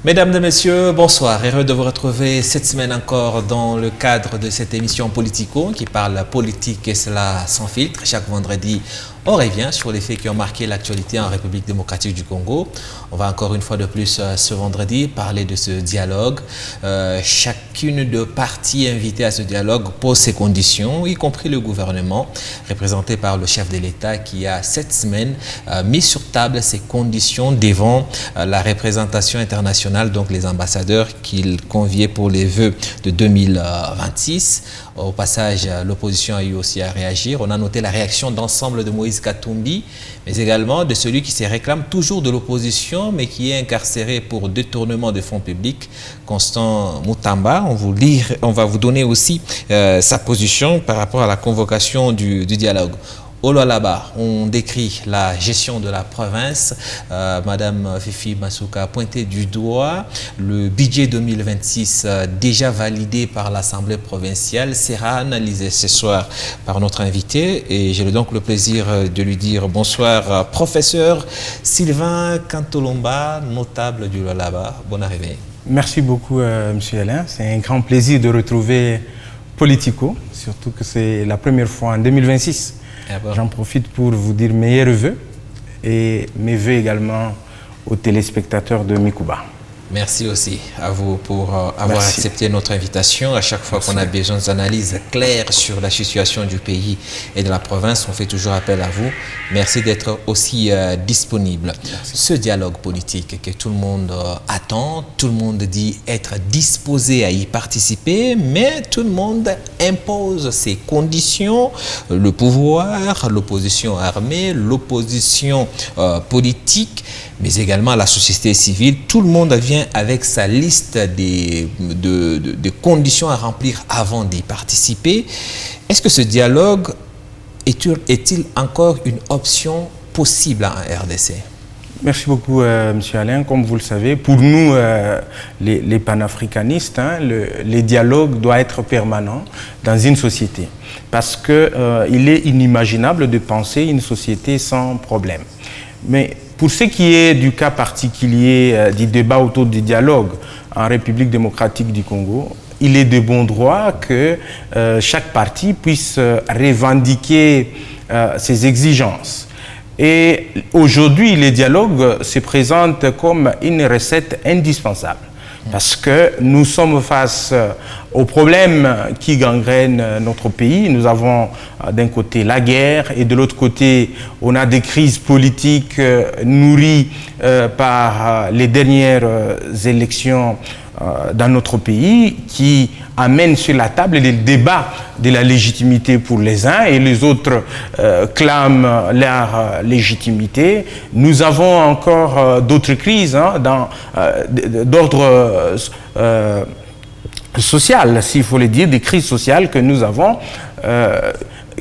Mesdames et messieurs, bonsoir. Heureux de vous retrouver cette semaine encore dans le cadre de cette émission Politico qui parle politique et cela sans filtre. Chaque vendredi, on revient sur les faits qui ont marqué l'actualité en République démocratique du Congo. On va encore une fois de plus ce vendredi parler de ce dialogue. Chacune des parties invitées à ce dialogue pose ses conditions, y compris le gouvernement, représenté par le chef de l'État qui a cette semaine mis sur table ses conditions devant la représentation internationale, donc les ambassadeurs qu'il conviait pour les vœux de 2026. Au passage, l'opposition a eu aussi à réagir. On a noté la réaction d'ensemble de Moïse Katumbi, mais également de celui qui se réclame toujours de l'opposition, mais qui est incarcéré pour détournement de fonds publics, Constant Mutamba. On va vous donner aussi sa position par rapport à la convocation du dialogue. Au Lualaba, on décrit la gestion de la province. Madame Fifi Masuka a pointé du doigt le budget 2026 déjà validé par l'Assemblée provinciale sera analysé ce soir par notre invité et j'ai donc le plaisir de lui dire bonsoir, professeur Sylvain Kantolomba, notable du Lualaba. Bonne arrivée. Merci beaucoup, Monsieur Alain. C'est un grand plaisir de retrouver Politico, surtout que c'est la première fois en 2026. J'en profite pour vous dire meilleurs vœux et mes vœux également aux téléspectateurs de Mikuba. Merci aussi à vous pour avoir accepté notre invitation. À chaque fois qu'on a besoin d'analyses claires sur la situation du pays et de la province, on fait toujours appel à vous. Merci d'être aussi disponible. Merci. Ce dialogue politique que tout le monde attend, tout le monde dit être disposé à y participer, mais tout le monde impose ses conditions, le pouvoir, l'opposition armée, l'opposition politique, mais également la société civile. Tout le monde vient avec sa liste de conditions à remplir avant d'y participer. Est-ce que ce dialogue est-il encore une option possible en RDC? Merci beaucoup, M. Alain. Comme vous le savez, pour nous, les panafricanistes, le dialogue doit être permanent dans une société. Parce qu'il est inimaginable de penser une société sans problème. Mais pour ce qui est du cas particulier du débat autour du dialogue en République démocratique du Congo, il est de bon droit que chaque parti puisse revendiquer ses exigences. Et aujourd'hui, le dialogue se présente comme une recette indispensable. Parce que nous sommes face aux problèmes qui gangrènent notre pays. Nous avons d'un côté la guerre et de l'autre côté, on a des crises politiques nourries par les dernières élections dans notre pays qui amènent sur la table les débats de la légitimité pour les uns et les autres clament leur légitimité. Nous avons encore d'autres crises d'ordre social, s'il faut le dire, des crises sociales que nous avons.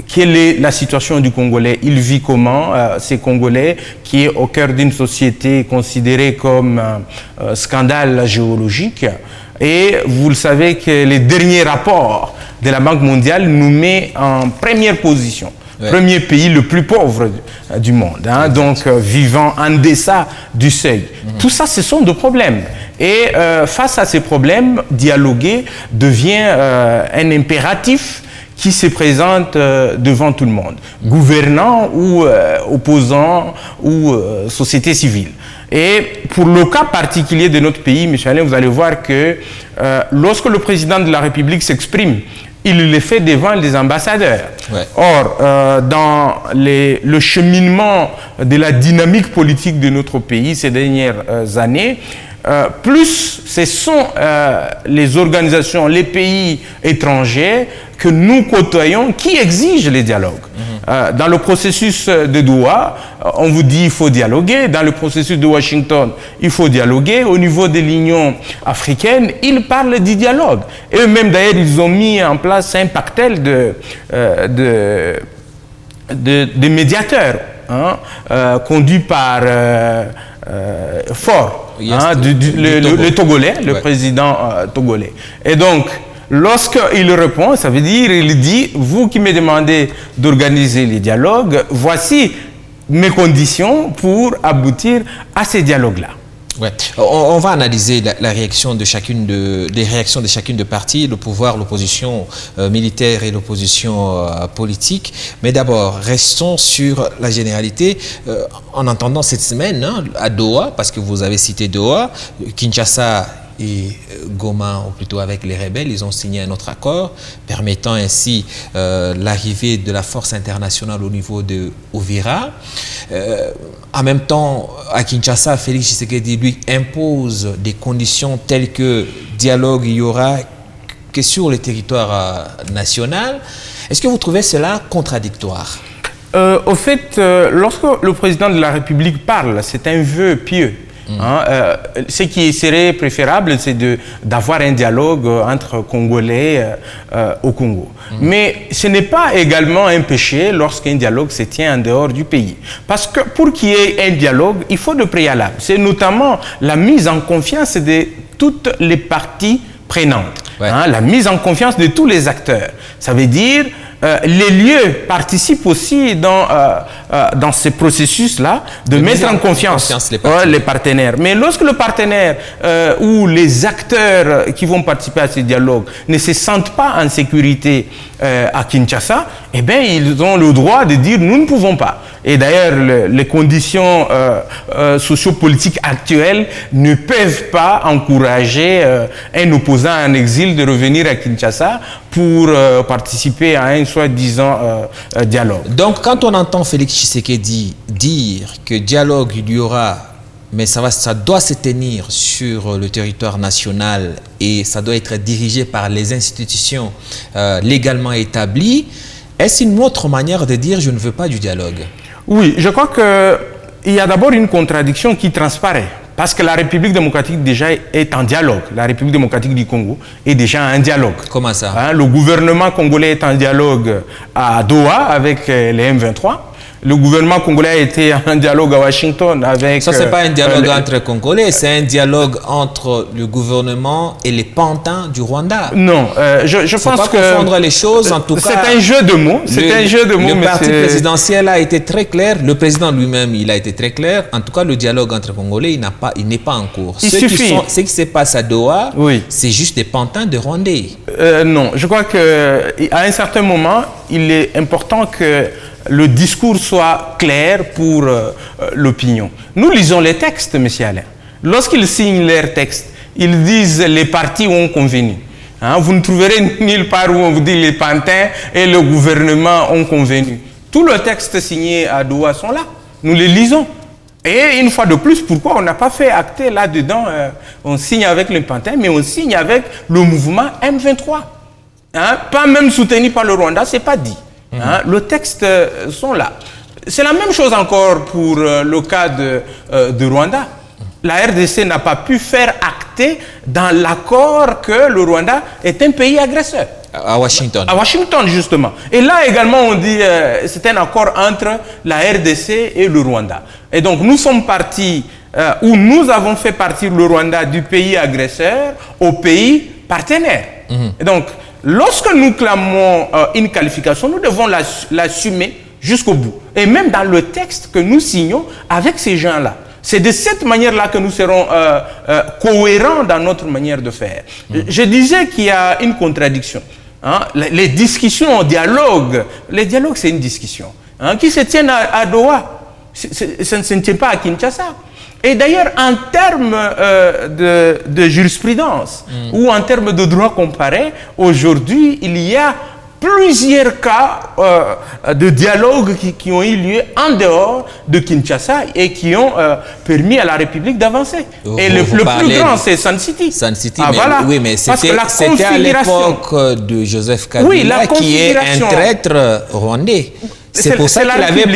Quelle est la situation du Congolais? Il vit comment, ces Congolais, qui est au cœur d'une société considérée comme scandale géologique? Et vous le savez que les derniers rapports de la Banque mondiale nous met en première position. Ouais. Premier pays le plus pauvre du monde, donc vivant en deçà du seuil. Tout ça, ce sont des problèmes. Et face à ces problèmes, dialoguer devient un impératif qui se présente devant tout le monde, gouvernants ou opposants ou société civile. Et pour le cas particulier de notre pays, M. Alain, vous allez voir que lorsque le président de la République s'exprime, il le fait devant les ambassadeurs. Ouais. Or, dans le cheminement de la dynamique politique de notre pays ces dernières années, plus ce sont les organisations, les pays étrangers que nous côtoyons qui exigent les dialogues. Dans le processus de Doha, on vous dit qu'il faut dialoguer. Dans le processus de Washington, il faut dialoguer. Au niveau de l'Union africaine, ils parlent du dialogue. Et eux-mêmes, d'ailleurs, ils ont mis en place un pactel de médiateurs conduits par Faure, le Togolais, le président togolais. Et donc, lorsqu'il répond, ça veut dire, il dit, vous qui me demandez d'organiser les dialogues, voici mes conditions pour aboutir à ces dialogues-là. Ouais. On va analyser la réaction de des réactions de chacune des parties, le pouvoir, l'opposition militaire et l'opposition politique. Mais d'abord, restons sur la généralité. En entendant cette semaine à Doha, parce que vous avez cité Doha, Kinshasa et Goma, ou plutôt avec les rebelles, ils ont signé un autre accord permettant ainsi l'arrivée de la force internationale au niveau de Uvira. En même temps, à Kinshasa, Félix Tshisekedi lui impose des conditions telles que dialogue il y aura que sur le territoire national. Est-ce que vous trouvez cela contradictoire? Au fait, lorsque le président de la République parle, c'est un vœu pieux. Ce qui serait préférable, c'est d'avoir un dialogue entre Congolais au Congo. Mais ce n'est pas également un péché lorsqu'un dialogue se tient en dehors du pays. Parce que pour qu'il y ait un dialogue, il faut de préalable. C'est notamment la mise en confiance de toutes les parties prenantes. Ouais. La mise en confiance de tous les acteurs. Ça veut dire les lieux participent aussi dans ce processus-là de mettre en confiance les partenaires. Mais lorsque le partenaire ou les acteurs qui vont participer à ce dialogue ne se sentent pas en sécurité à Kinshasa, eh bien, ils ont le droit de dire « nous ne pouvons pas ». Et d'ailleurs, les conditions sociopolitiques actuelles ne peuvent pas encourager un opposant en exil de revenir à Kinshasa pour participer à un soi-disant dialogue. Donc, quand on entend Félix Tshisekedi dire que dialogue il y aura, mais ça doit se tenir sur le territoire national et ça doit être dirigé par les institutions légalement établies, est-ce une autre manière de dire « je ne veux pas du dialogue » ? Oui, je crois qu'il y a d'abord une contradiction qui transparaît. Parce que la République démocratique déjà est en dialogue. La République démocratique du Congo est déjà en dialogue. Comment ça? Le gouvernement congolais est en dialogue à Doha avec les M23. Le gouvernement congolais était en dialogue à Washington avec... Ça, ce n'est pas un dialogue entre Congolais, c'est un dialogue entre le gouvernement et les pantins du Rwanda. Non, je pense que... pas confondre les choses, en tout cas... C'est un jeu de mots. Le parti présidentiel a été très clair, le président lui-même, il a été très clair. En tout cas, le dialogue entre Congolais, il n'est pas en cours. Ce qui se passe à Doha, oui, c'est juste des pantins de Rwandais. Non, je crois qu'à un certain moment, il est important que le discours soit clair pour l'opinion. Nous lisons les textes, M. Alain. Lorsqu'ils signent leurs textes, ils disent les partis ont convenu. Vous ne trouverez nulle part où on vous dit les pantins et le gouvernement ont convenu. Tous les textes signés à Doha sont là. Nous les lisons. Et une fois de plus, pourquoi on n'a pas fait acter là-dedans on signe avec les pantins, mais on signe avec le mouvement M23. Pas même soutenu par le Rwanda, ce n'est pas dit. Le texte sont là. C'est la même chose encore pour le cas de Rwanda. La RDC n'a pas pu faire acter dans l'accord que le Rwanda est un pays agresseur. À Washington. À Washington, justement. Et là également, on dit que c'est un accord entre la RDC et le Rwanda. Et donc, nous sommes partis, où nous avons fait partir le Rwanda du pays agresseur au pays partenaire. Et donc, lorsque nous clamons une qualification, nous devons l'assumer jusqu'au bout. Et même dans le texte que nous signons avec ces gens-là. C'est de cette manière-là que nous serons cohérents dans notre manière de faire. Je disais qu'il y a une contradiction. Les discussions, les dialogues, c'est une discussion qui se tiennent à Doha. Ça ne se tient pas à Kinshasa. Et d'ailleurs, en termes de jurisprudence ou en termes de droit comparé, aujourd'hui, il y a plusieurs cas de dialogue qui ont eu lieu en dehors de Kinshasa et qui ont permis à la République d'avancer. Et le plus grand, c'est Sun City. Sun City, oui, mais c'était à l'époque de Joseph Kabila qui est un traître rwandais. C'est pour ça qu'il avait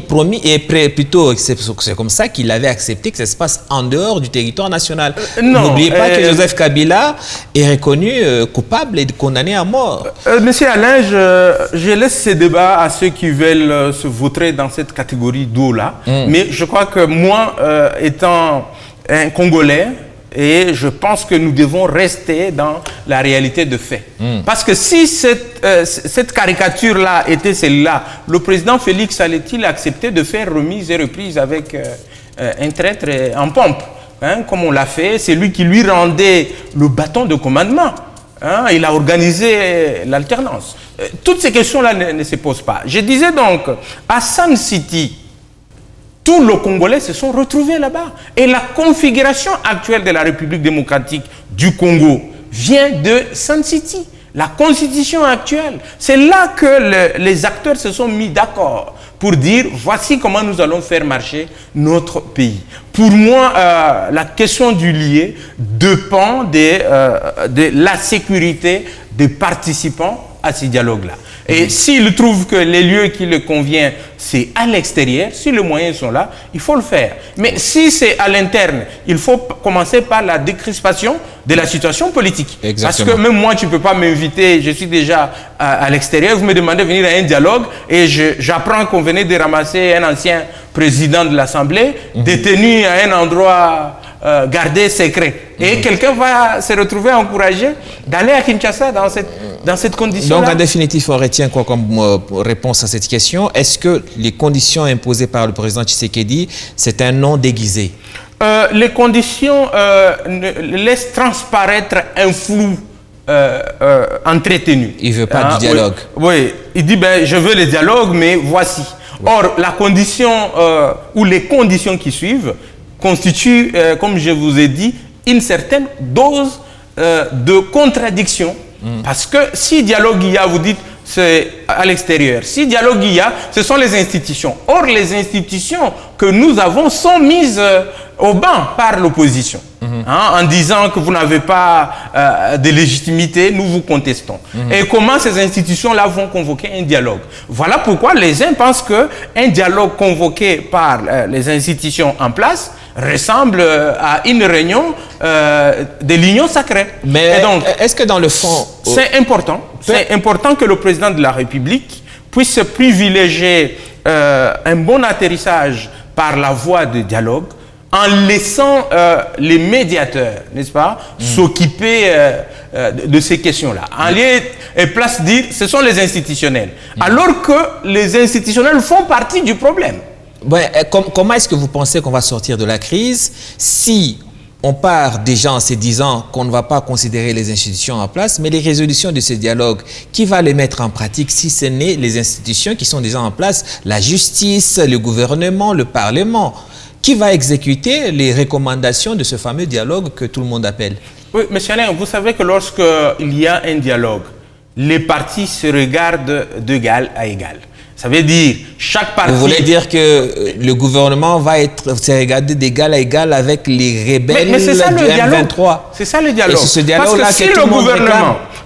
promis et plutôt c'est comme ça qu'il avait accepté que ça se passe en dehors du territoire national. N'oubliez pas que Joseph Kabila est reconnu coupable et condamné à mort. Monsieur Alain, je laisse ce débat à ceux qui veulent se vautrer dans cette catégorie d'eau-là. Mais je crois que moi, étant un Congolais, et je pense que nous devons rester dans la réalité de fait. Parce que si cette caricature-là était celle-là, le président Félix allait-il accepter de faire remise et reprise avec un traître en pompe? comme on l'a fait. C'est lui qui lui rendait le bâton de commandement. Il a organisé l'alternance. Toutes ces questions-là ne se posent pas. Je disais donc, à Sun City, tous les Congolais se sont retrouvés là-bas. Et la configuration actuelle de la République démocratique du Congo vient de Sun City. La constitution actuelle, c'est là que les acteurs se sont mis d'accord pour dire voici comment nous allons faire marcher notre pays. Pour moi, la question du lié dépend de la sécurité des participants à ce dialogue-là. Et s'il trouve que les lieux qui le conviennent, c'est à l'extérieur, si les moyens sont là, il faut le faire. Mais si c'est à l'interne, il faut commencer par la décrispation de la situation politique. Exactement. Parce que même moi, tu ne peux pas m'inviter, je suis déjà à l'extérieur, vous me demandez de venir à un dialogue et j'apprends qu'on venait de ramasser un ancien président de l'Assemblée, détenu à un endroit gardé secret. Et quelqu'un va se retrouver encouragé d'aller à Kinshasa dans cette condition-là. Donc, en définitive, on retient quoi comme réponse à cette question? Est-ce que les conditions imposées par le président Tshisekedi, c'est un non déguisé? Les conditions laissent transparaître un flou entretenu. Il ne veut pas du dialogue. Oui, il dit je veux le dialogue, mais voici. Or, la condition ou les conditions qui suivent constituent, comme je vous ai dit, une certaine dose de contradiction. Parce que si dialogue il y a, vous dites, c'est à l'extérieur. Si dialogue il y a, ce sont les institutions. Or, les institutions que nous avons sont mises au banc par l'opposition. En disant que vous n'avez pas de légitimité, nous vous contestons. Et comment ces institutions-là vont convoquer un dialogue? Voilà pourquoi les uns pensent qu'un dialogue convoqué par les institutions en place ressemble à une réunion de l'Union sacrée. Mais est-ce que dans le fond... C'est important. C'est important que le président de la République puisse privilégier un bon atterrissage par la voie de dialogue en laissant les médiateurs, n'est-ce pas, s'occuper de ces questions-là. En lieu et place de dire, ce sont les institutionnels. Alors que les institutionnels font partie du problème. Ouais, comment est-ce que vous pensez qu'on va sortir de la crise si on part déjà en se disant qu'on ne va pas considérer les institutions en place, mais les résolutions de ce dialogue, qui va les mettre en pratique si ce n'est les institutions qui sont déjà en place, la justice, le gouvernement, le Parlement? Qui va exécuter les recommandations de ce fameux dialogue que tout le monde appelle? Oui, M. Alain, vous savez que lorsqu'il y a un dialogue, les partis se regardent d'égal à égal. Ça veut dire, chaque parti... Vous voulez dire que le gouvernement va se regarder d'égal à égal avec les rebelles mais c'est ça du le dialogue. M23? C'est ça le dialogue. Et c'est ce dialogue-là Parce que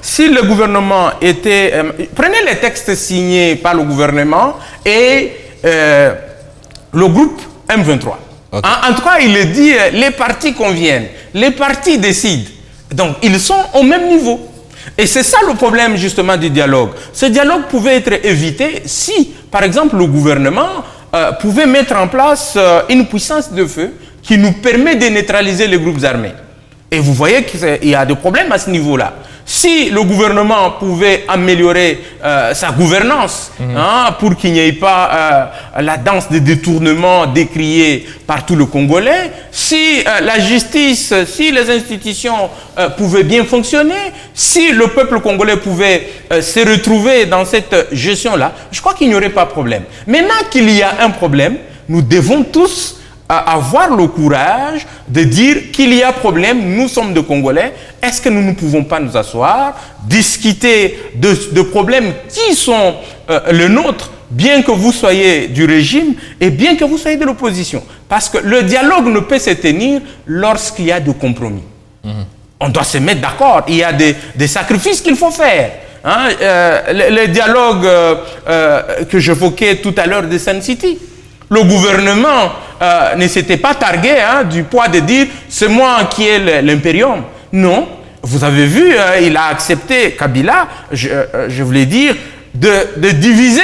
si le gouvernement était... prenez les textes signés par le gouvernement et le groupe M23. Okay. En tout cas, il le dit, les partis conviennent, les partis décident. Donc, ils sont au même niveau. Et c'est ça le problème justement du dialogue. Ce dialogue pouvait être évité si, par exemple, le gouvernement pouvait mettre en place une puissance de feu qui nous permet de neutraliser les groupes armés. Et vous voyez qu'il y a des problèmes à ce niveau-là. Si le gouvernement pouvait améliorer sa gouvernance pour qu'il n'y ait pas la danse de détournement décriée par tout le Congolais, si la justice, si les institutions pouvaient bien fonctionner, si le peuple congolais pouvait se retrouver dans cette gestion-là, je crois qu'il n'y aurait pas de problème. Maintenant qu'il y a un problème, nous devons tous avoir le courage de dire qu'il y a problème, nous sommes des Congolais, est-ce que nous ne pouvons pas nous asseoir, discuter de problèmes qui sont les nôtres, bien que vous soyez du régime et bien que vous soyez de l'opposition. Parce que le dialogue ne peut se tenir lorsqu'il y a des compromis. On doit se mettre d'accord, il y a des sacrifices qu'il faut faire. Le dialogue que j'évoquais tout à l'heure de Sun City, le gouvernement ne s'était pas targué du poids de dire c'est moi qui ai l'impérium. Non, vous avez vu, il a accepté, Kabila, je voulais dire, de diviser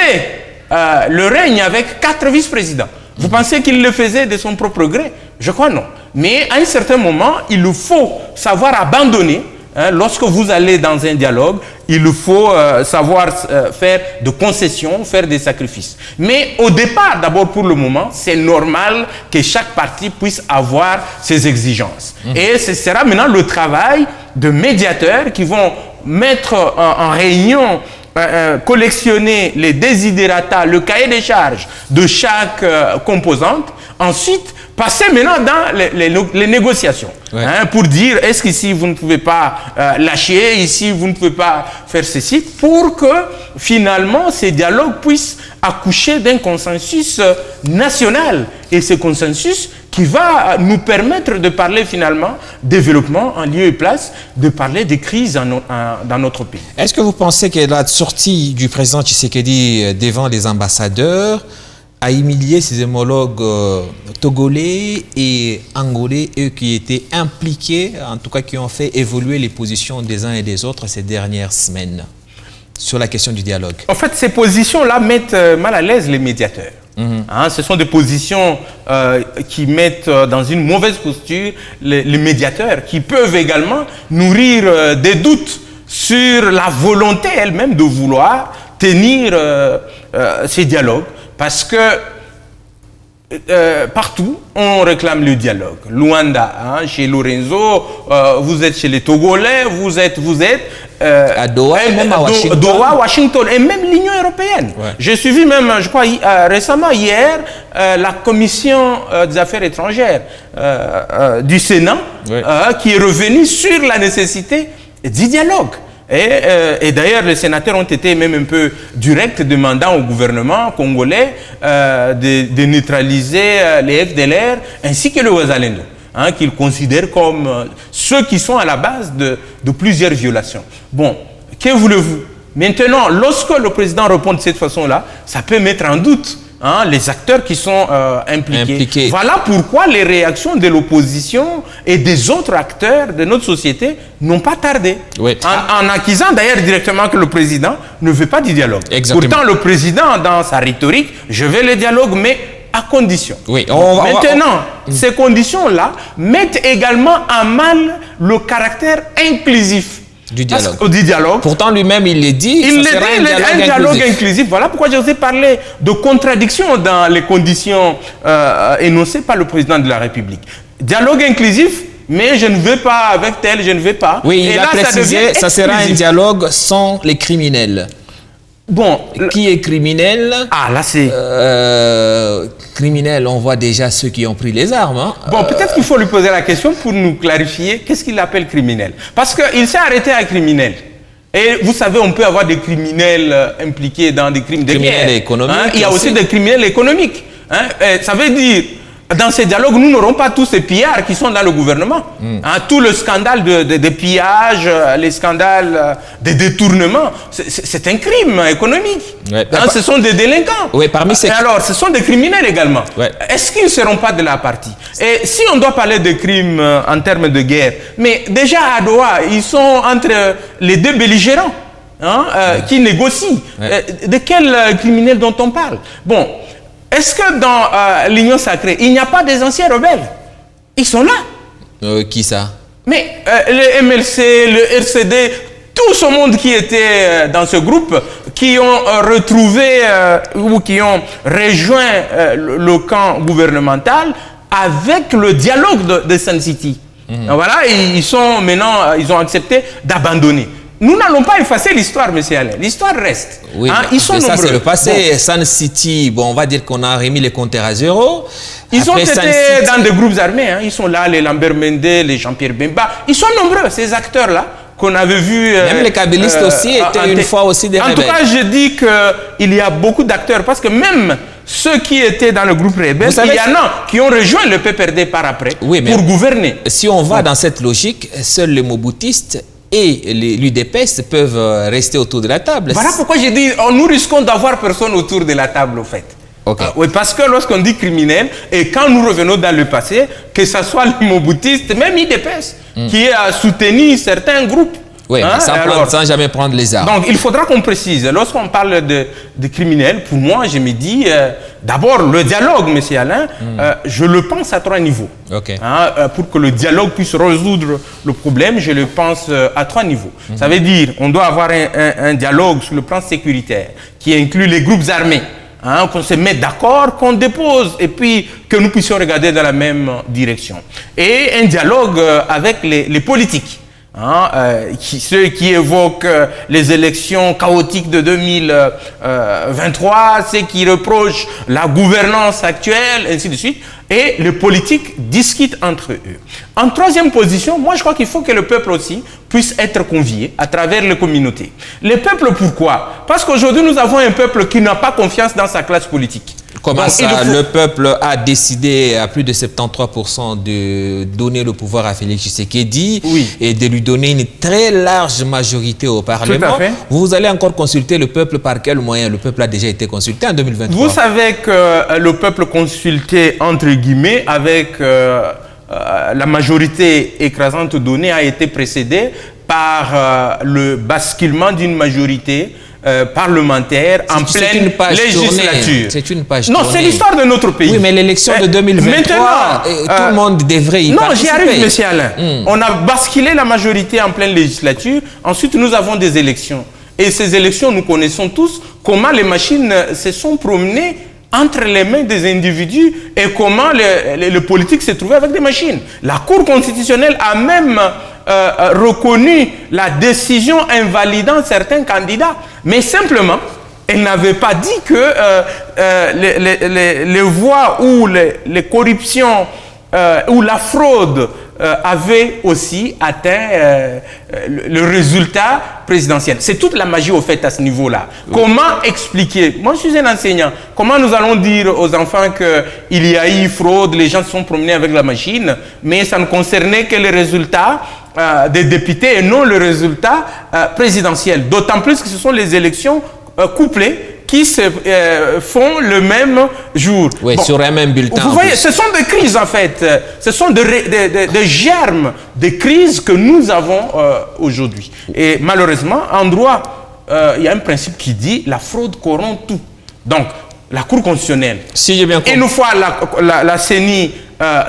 le règne avec 4 vice-présidents. Vous pensez qu'il le faisait de son propre gré? Je crois non. Mais à un certain moment, il faut savoir abandonner Hein, lorsque vous allez dans un dialogue, il faut savoir faire de concessions, faire des sacrifices. Mais au départ, d'abord pour le moment, c'est normal que chaque parti puisse avoir ses exigences. Et ce sera maintenant le travail de médiateurs qui vont mettre en réunion, collectionner les desiderata, le cahier des charges de chaque composante, ensuite passer maintenant dans les négociations, hein, pour dire est-ce qu'ici vous ne pouvez pas lâcher, ici vous ne pouvez pas faire ceci, pour que finalement ces dialogues puissent accoucher d'un consensus national, et ce consensus qui va nous permettre de parler finalement développement en lieu et place, de parler des crises dans notre pays. Est-ce que vous pensez que la sortie du président Tshisekedi devant les ambassadeurs a humilié ses homologues togolais et angolais, eux qui étaient impliqués, en tout cas qui ont fait évoluer les positions des uns et des autres ces dernières semaines sur la question du dialogue? En fait, ces positions-là mettent mal à l'aise les médiateurs. Hein, ce sont des positions qui mettent dans une mauvaise posture les médiateurs, qui peuvent également nourrir des doutes sur la volonté elle-même de vouloir tenir ces dialogues. Parce que partout, on réclame le dialogue. Luanda, hein, chez Lorenzo, vous êtes chez les Togolais, vous êtes à Doha, et même à Washington. Doha, Washington, et même l'Union européenne. Ouais. J'ai suivi même, je crois, récemment, hier, la commission des affaires étrangères du Sénat, qui est revenue sur la nécessité du dialogue. Et d'ailleurs, les sénateurs ont été même un peu directs, demandant au gouvernement congolais de neutraliser les FDLR ainsi que le Wazalendo, hein, qu'ils considèrent comme ceux qui sont à la base de plusieurs violations. Bon, que voulez-vous? Maintenant, lorsque le président répond de cette façon-là, ça peut mettre en doute, hein, les acteurs qui sont impliqués. Voilà pourquoi les réactions de l'opposition et des autres acteurs de notre société n'ont pas tardé. Oui. En accusant d'ailleurs directement que le président ne veut pas du dialogue. Exactement. Pourtant, le président, dans sa rhétorique, je veux le dialogue, mais à condition. Oui, maintenant, ces conditions-là mettent également à mal le caractère inclusif du dialogue. Du dialogue. Pourtant, lui-même, il l'a dit. Il l'a dit, un dialogue inclusif. Voilà pourquoi je vous ai parlé de contradiction dans les conditions énoncées par le président de la République. Dialogue inclusif, mais je ne veux pas avec tel, je ne veux pas. Oui, il a précisé, ça sera un dialogue sans les criminels. Bon, qui est criminel? Ah, là c'est... criminel, on voit déjà ceux qui ont pris les armes. Hein. Bon, peut-être qu'il faut lui poser la question pour nous clarifier qu'est-ce qu'il appelle criminel. Parce qu'il s'est arrêté à criminel. Et vous savez, on peut avoir des criminels impliqués dans des crimes de guerre. Économiques. Hein? Il y a aussi des criminels économiques. Hein? Ça veut dire... Dans ces dialogues, nous n'aurons pas tous ces pillards qui sont dans le gouvernement. Hein, tout le scandale de pillage, les scandales de détournement, c'est un crime économique. Ouais. Hein, ce sont des délinquants. Ouais, parmi ces... Alors, ce sont des criminels également. Ouais. Est-ce qu'ils ne seront pas de la partie? Et si on doit parler de crimes en termes de guerre, mais déjà à Doha, ils sont entre les deux belligérants, hein, qui négocient. De quel criminel dont on parle? Bon. Est-ce que dans l'Union sacrée, il n'y a pas des anciens rebelles? Ils sont là. Qui ça? Mais le MLC, le RCD, tout ce monde qui était dans ce groupe, qui ont retrouvé ou qui ont rejoint le camp gouvernemental avec le dialogue de Sun City. Voilà, ils sont maintenant, ils ont accepté d'abandonner. Nous n'allons pas effacer l'histoire, M. Alain. L'histoire reste. Oui, hein, ils sont nombreux. Ça, c'est le passé. Bon. Sun City, bon, on va dire qu'on a remis les compteurs à zéro. Ils ont été dans des groupes armés. Hein. Ils sont là, les Lambert Mende, les Jean-Pierre Bemba. Ils sont nombreux, ces acteurs-là, qu'on avait vus. Même les kabylistes aussi étaient une fois aussi des rebelles. En tout cas, je dis qu'il y a beaucoup d'acteurs, parce que même ceux qui étaient dans le groupe rebelle, il y en a qui ont rejoint le PPRD par après, oui, pour gouverner. Si on va dans cette logique, seuls les moboutistes et l'UDPS peuvent rester autour de la table. Voilà pourquoi j'ai dit, nous risquons d'avoir personne autour de la table, au fait. Okay. Oui, parce que lorsqu'on dit criminel, et quand nous revenons dans le passé, que ce soit les moboutistes, même l'UDPS, qui a soutenu certains groupes Oui, hein, sans jamais prendre les armes. Donc, il faudra qu'on précise. Lorsqu'on parle de criminels, pour moi, je me dis, d'abord, le dialogue, M. Alain, je le pense à 3 niveaux. Okay. Hein, pour que le dialogue puisse résoudre le problème, je le pense à 3 niveaux. Ça veut dire, on doit avoir un dialogue sur le plan sécuritaire qui inclut les groupes armés. Hein, qu'on se mette d'accord, qu'on dépose et puis que nous puissions regarder dans la même direction. Et un dialogue avec les politiques. Hein, ceux qui évoquent les élections chaotiques de 2023, ceux qui reprochent la gouvernance actuelle, ainsi de suite. Et les politiques discutent entre eux. En 3e position, moi je crois qu'il faut que le peuple aussi puisse être convié à travers les communautés. Les peuples, pourquoi? Parce qu'aujourd'hui nous avons un peuple qui n'a pas confiance dans sa classe politique. Comment ça, le peuple a décidé à plus de 73% de donner le pouvoir à Félix Tshisekedi et de lui donner une très large majorité au Parlement. Tout à fait. Vous allez encore consulter le peuple par quel moyen? Le peuple a déjà été consulté en 2023. Vous savez que le peuple consulté, entre guillemets, avec la majorité écrasante donnée a été précédé par le basculement d'une majorité parlementaire en pleine législature. C'est une page tournée. Non, c'est l'histoire de notre pays. Oui, mais l'élection de 2023, tout le monde devrait y participer. Non, j'y arrive, M. Alain. On a basculé la majorité en pleine législature. Ensuite, nous avons des élections. Et ces élections, nous connaissons tous comment les machines se sont promenées entre les mains des individus et comment les politiques se trouvaient avec des machines. La Cour constitutionnelle a même reconnu la décision invalidant certains candidats. Mais simplement, elle n'avait pas dit que les voies ou les corruptions ou la fraude avaient aussi atteint le résultat présidentiel. C'est toute la magie au fait à ce niveau-là. Oui. Comment expliquer? Moi, je suis un enseignant. Comment nous allons dire aux enfants qu'il y a eu fraude, les gens se sont promenés avec la machine, mais ça ne concernait que les résultats des députés et non le résultat présidentiel. D'autant plus que ce sont les élections couplées qui se font le même jour. Oui, sur un même bulletin. Vous voyez, ce sont des crises en fait. Ce sont des germes de crises que nous avons aujourd'hui. Et malheureusement, en droit, il y a un principe qui dit la fraude corrompt tout. Donc, la Cour constitutionnelle, si j'ai bien compris, une fois la CENI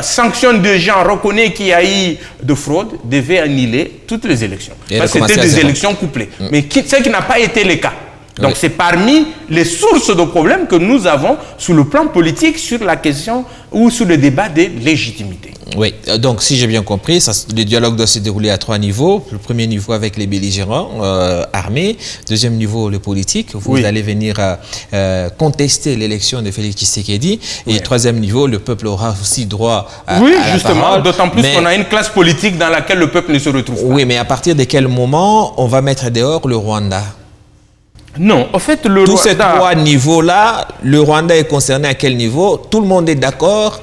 sanctionne des gens, reconnaît qu'il y a eu de fraude, devait annuler toutes les élections. Parce que c'était des élections couplées. Mais ce qui n'a pas été le cas. Donc c'est parmi les sources de problèmes que nous avons sur le plan politique, sur la question ou sur le débat des légitimités. Oui, donc si j'ai bien compris, le dialogue doit se dérouler à 3 niveaux. Le premier niveau avec les belligérants armés, deuxième niveau le politique. Vous allez venir contester l'élection de Félix Tshisekedi. Et troisième niveau, le peuple aura aussi droit à la parole. D'autant plus qu'on a une classe politique dans laquelle le peuple ne se retrouve pas. Oui, mais à partir de quel moment on va mettre dehors le Rwanda? Non, en fait, tous ces 3 niveaux-là, le Rwanda est concerné à quel niveau? Tout le monde est d'accord,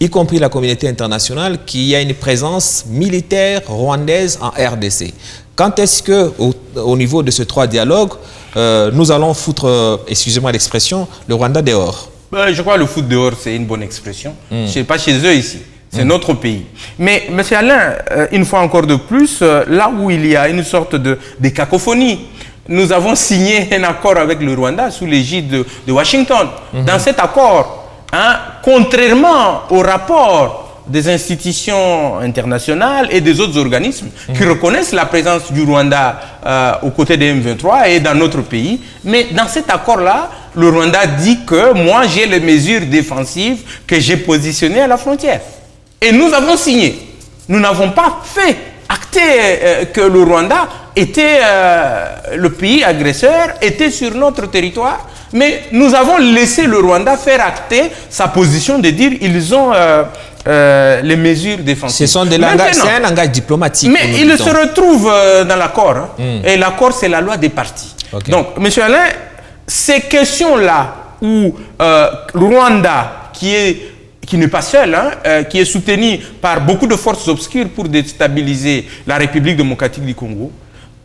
y compris la communauté internationale, qu'il y a une présence militaire rwandaise en RDC. Quand est-ce que, au niveau de ces 3 dialogues, nous allons foutre, excusez-moi l'expression, le Rwanda dehors? Je crois que le foutre dehors, c'est une bonne expression. Je ne sais pas chez eux ici. C'est notre pays. Mais, M. Alain, une fois encore de plus, là où il y a une sorte de cacophonie, nous avons signé un accord avec le Rwanda sous l'égide de Washington. Dans cet accord, contrairement au rapport des institutions internationales et des autres organismes qui reconnaissent la présence du Rwanda aux côtés des M23 et dans notre pays, mais dans cet accord-là, le Rwanda dit que moi j'ai les mesures défensives que j'ai positionnées à la frontière. Et nous avons signé. Nous n'avons pas fait acter que le Rwanda était le pays agresseur, était sur notre territoire, mais nous avons laissé le Rwanda faire acter sa position de dire ils ont les mesures défensives. C'est un langage diplomatique. Mais il se retrouve dans l'accord. Et l'accord, c'est la loi des partis. Okay. Donc, M. Alain, ces questions-là où Rwanda, qui n'est pas seul, qui est soutenu par beaucoup de forces obscures pour déstabiliser la République démocratique du Congo,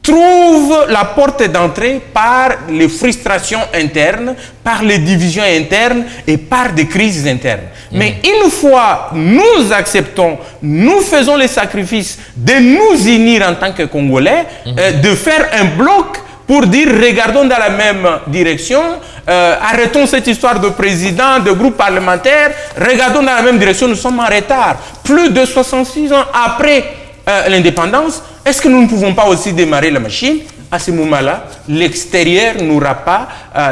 trouve la porte d'entrée par les frustrations internes, par les divisions internes et par des crises internes. Mais une fois nous acceptons, nous faisons les sacrifices de nous unir en tant que Congolais, de faire un bloc pour dire regardons dans la même direction, arrêtons cette histoire de président, de groupe parlementaire, regardons dans la même direction, nous sommes en retard. Plus de 66 ans après l'indépendance, est-ce que nous ne pouvons pas aussi démarrer la machine? À ce moment-là, l'extérieur n'aura pas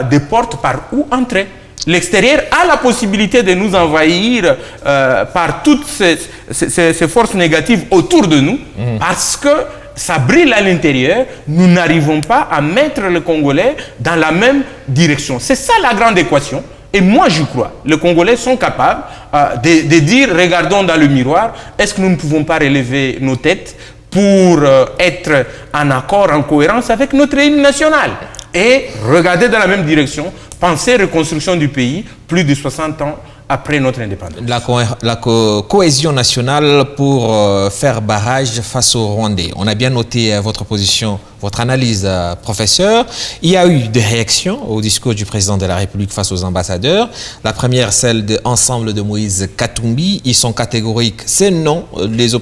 de porte par où entrer. L'extérieur a la possibilité de nous envahir par toutes ces forces négatives autour de nous, parce que ça brille à l'intérieur, nous n'arrivons pas à mettre le Congolais dans la même direction. C'est ça la grande équation. Et moi, je crois, les Congolais sont capables de dire, regardons dans le miroir, est-ce que nous ne pouvons pas relever nos têtes pour être en accord, en cohérence avec notre hymne national et regarder dans la même direction, penser reconstruction du pays plus de 60 ans après notre indépendance. La cohésion nationale pour faire barrage face aux Rwandais. On a bien noté votre position, votre analyse, professeur. Il y a eu des réactions au discours du président de la République face aux ambassadeurs. La première, celle de l'ensemble de Moïse Katumbi. Ils sont catégoriques. C'est non.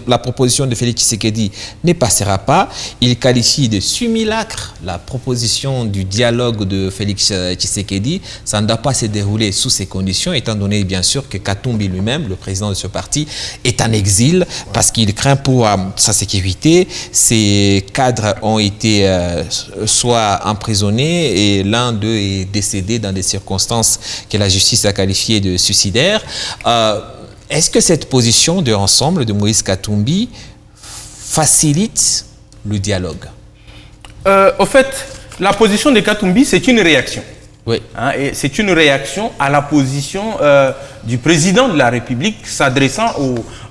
La proposition de Félix Tshisekedi ne passera pas. Il qualifie de simulacre la proposition du dialogue de Félix Tshisekedi. Ça ne doit pas se dérouler sous ces conditions, étant donné bien sûr que Katumbi lui-même, le président de ce parti, est en exil parce qu'il craint pour sa sécurité. Ses cadres ont été soit emprisonnés et l'un d'eux est décédé dans des circonstances que la justice a qualifiées de suicidaires. Est-ce que cette position de l'ensemble de Moïse Katumbi facilite le dialogue? Au fait, la position de Katumbi, c'est une réaction. Oui. Hein, et c'est une réaction à la position du président de la République s'adressant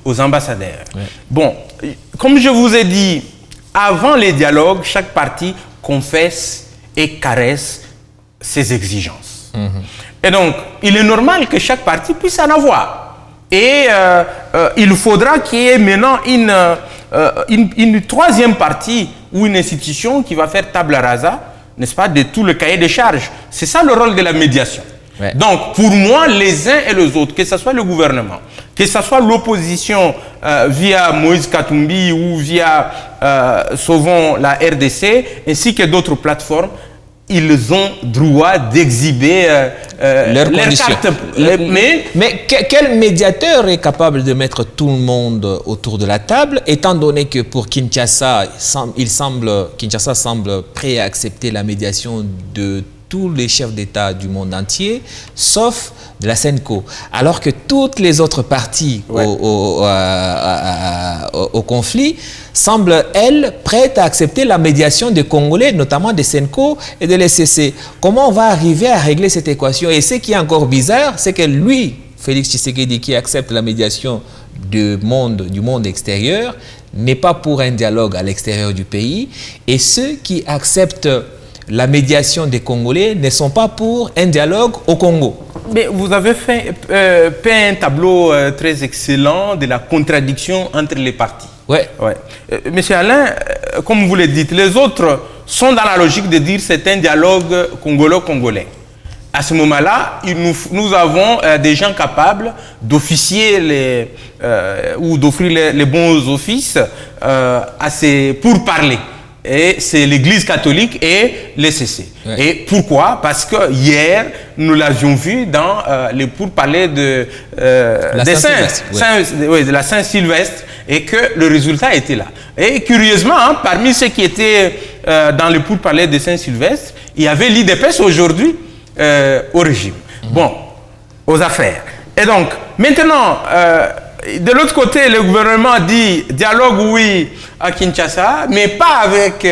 aux ambassadeurs. Oui. Bon, comme je vous ai dit, avant les dialogues, chaque parti confesse et caresse ses exigences. Et donc, il est normal que chaque parti puisse en avoir. Et il faudra qu'il y ait maintenant une troisième partie ou une institution qui va faire table rasa, n'est-ce pas, de tout le cahier de charges. C'est ça le rôle de la médiation. Ouais. Donc, pour moi, les uns et les autres, que ce soit le gouvernement, que ce soit l'opposition via Moïse Katumbi ou via Sauvons la RDC, ainsi que d'autres plateformes, ils ont droit d'exhiber leurs cartes. Mais quel médiateur est capable de mettre tout le monde autour de la table, étant donné que pour Kinshasa, Kinshasa semble prêt à accepter la médiation de tous les chefs d'État du monde entier, sauf de la SENCO. Alors que toutes les autres parties ouais. au conflit semblent, elles, prêtes à accepter la médiation des Congolais, notamment des SENCO et de l'SCC. Comment on va arriver à régler cette équation? Et ce qui est encore bizarre, c'est que lui, Félix Tshisekedi, qui accepte la médiation du monde extérieur, n'est pas pour un dialogue à l'extérieur du pays. Et ceux qui acceptent la médiation des Congolais ne sont pas pour un dialogue au Congo. Mais vous avez peint un tableau très excellent de la contradiction entre les partis. Ouais. Ouais. Monsieur Alain, comme vous le dites, les autres sont dans la logique de dire c'est un dialogue congolo-congolais. À ce moment-là, nous avons des gens capables d'officier ou d'offrir les bons offices pour parler. Et c'est l'Église catholique et l'ECC. Ouais. Et pourquoi? Parce que hier, nous l'avions vu dans les pourparlers de la Saint-Sylvestre et que le résultat était là. Et curieusement, hein, parmi ceux qui étaient dans les pourparlers de Saint-Sylvestre, il y avait l'IDPS aujourd'hui au régime. Bon, aux affaires. Et donc, maintenant, de l'autre côté, le gouvernement dit dialogue, oui, à Kinshasa, mais pas avec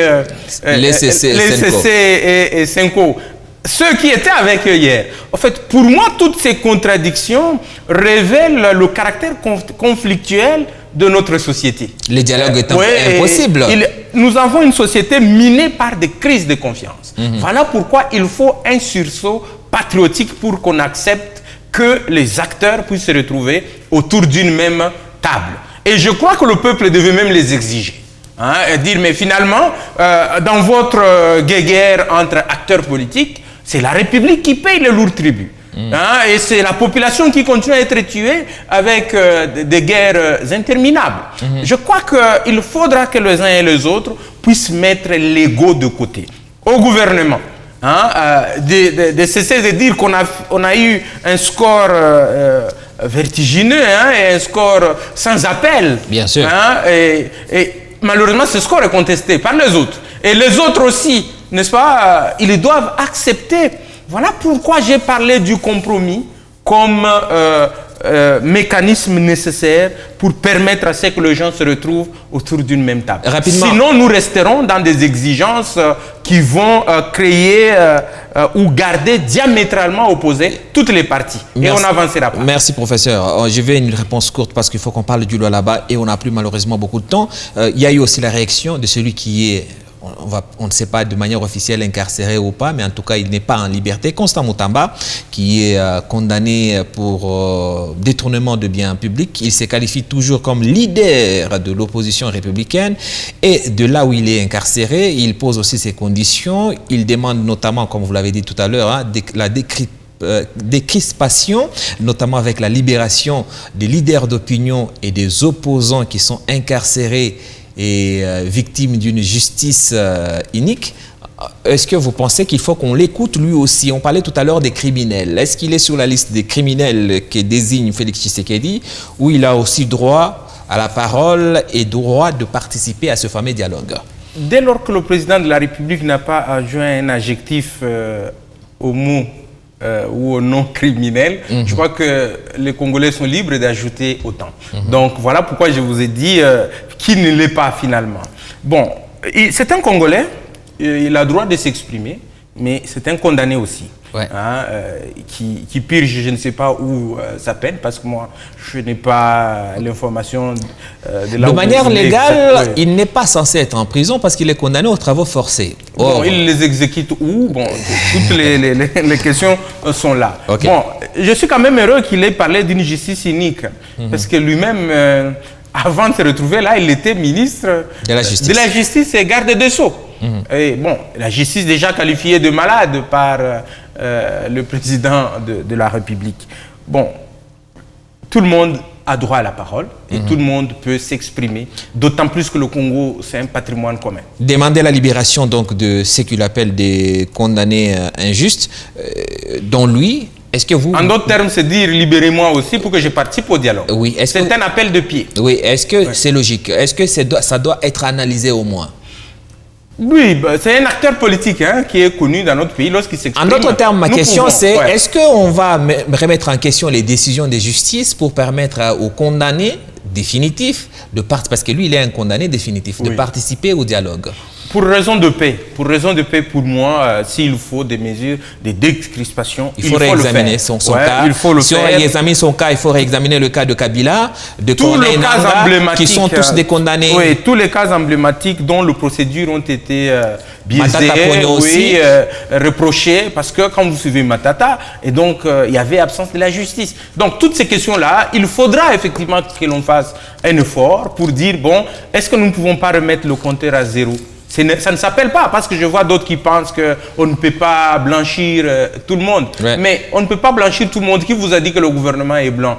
les CC et Senko. Ceux qui étaient avec eux hier. En fait, pour moi, toutes ces contradictions révèlent le caractère conflictuel de notre société. Le dialogue est impossible. Nous avons une société minée par des crises de confiance. Voilà pourquoi il faut un sursaut patriotique pour qu'on accepte que les acteurs puissent se retrouver autour d'une même table. Et je crois que le peuple devait même les exiger. Hein, et dire, mais finalement, dans votre guéguerre entre acteurs politiques, c'est la République qui paye le lourd tribut. Hein, et c'est la population qui continue à être tuée avec des guerres interminables. Je crois qu'il faudra que les uns et les autres puissent mettre l'ego de côté. Au gouvernement, hein, de cesser de dire qu'on a eu un score vertigineux, hein, et un score sans appel. Bien sûr. Hein, et malheureusement, ce score est contesté par les autres. Et les autres aussi, n'est-ce pas, ils doivent accepter. Voilà pourquoi j'ai parlé du compromis comme mécanisme nécessaire pour permettre à ce que les gens se retrouvent autour d'une même table. Rapidement. Sinon, nous resterons dans des exigences qui vont créer ou garder diamétralement opposées toutes les parties. Merci. Et on n'avancera pas. Merci, professeur. Je veux une réponse courte parce qu'il faut qu'on parle du loi là-bas et on n'a plus malheureusement beaucoup de temps. Il y a eu aussi la réaction de celui qui est... On ne sait pas de manière officielle incarcéré ou pas, mais en tout cas, il n'est pas en liberté. Constant Moutamba, qui est condamné pour détournement de biens publics, il se qualifie toujours comme leader de l'opposition républicaine. Et de là où il est incarcéré, il pose aussi ses conditions. Il demande notamment, comme vous l'avez dit tout à l'heure, hein, la décrispation, notamment avec la libération des leaders d'opinion et des opposants qui sont incarcérés et victime d'une justice inique. Est-ce que vous pensez qu'il faut qu'on l'écoute lui aussi? On parlait tout à l'heure des criminels. Est-ce qu'il est sur la liste des criminels que désigne Félix Tshisekedi, ou il a aussi droit à la parole et droit de participer à ce fameux dialogue? Dès lors que le président de la République n'a pas adjoint un adjectif au mot ou au nom criminel, je crois que les Congolais sont libres d'ajouter autant. Donc voilà pourquoi je vous ai dit qu'il ne l'est pas finalement. Bon, c'est un Congolais, il a le droit de s'exprimer, mais c'est un condamné aussi. Ouais. Hein, qui purge, je ne sais pas où sa peine, parce que moi, je n'ai pas l'information de là. De manière légale, il n'est pas censé être en prison parce qu'il est condamné aux travaux forcés. Bon, il les exécute où? Bon, toutes les questions sont là. Okay. Bon, je suis quand même heureux qu'il ait parlé d'une justice inique, parce que lui-même, avant de se retrouver là, il était ministre de la Justice et garde des Sceaux. Et bon, la justice déjà qualifiée de malade par le président de la République. Bon, tout le monde a droit à la parole et tout le monde peut s'exprimer, d'autant plus que le Congo, c'est un patrimoine commun. Demander la libération donc de ce qu'il appelle des condamnés injustes, dont lui... Est-ce que vous... En d'autres termes, c'est dire libérez-moi aussi pour que je participe au dialogue. Oui, c'est un appel de pied. Oui, est-ce que c'est logique? Est-ce que ça doit être analysé au moins? Oui, c'est un acteur politique hein, qui est connu dans notre pays lorsqu'il s'exprime. En d'autres termes, ma question c'est, est-ce qu'on va remettre en question les décisions de justice pour permettre aux condamnés définitifs de participer, parce que lui il est un condamné définitif, de participer au dialogue? Pour raison de paix, pour moi, s'il faut des mesures de décrispation, il faut réexaminer son cas. Si on réexamine son cas, il faut réexaminer le cas de Kabila, de Corneille Nangaa, qui sont tous des condamnés. Oui, tous les cas emblématiques dont les procédures ont été biaisées, reprochées, parce que quand vous suivez Matata, et donc il y avait absence de la justice. Donc toutes ces questions-là, il faudra effectivement que l'on fasse un effort pour dire, bon, est-ce que nous ne pouvons pas remettre le compteur à zéro? Ça ne s'appelle pas, parce que je vois d'autres qui pensent qu'on ne peut pas blanchir tout le monde. Ouais. Mais on ne peut pas blanchir tout le monde. Qui vous a dit que le gouvernement est blanc?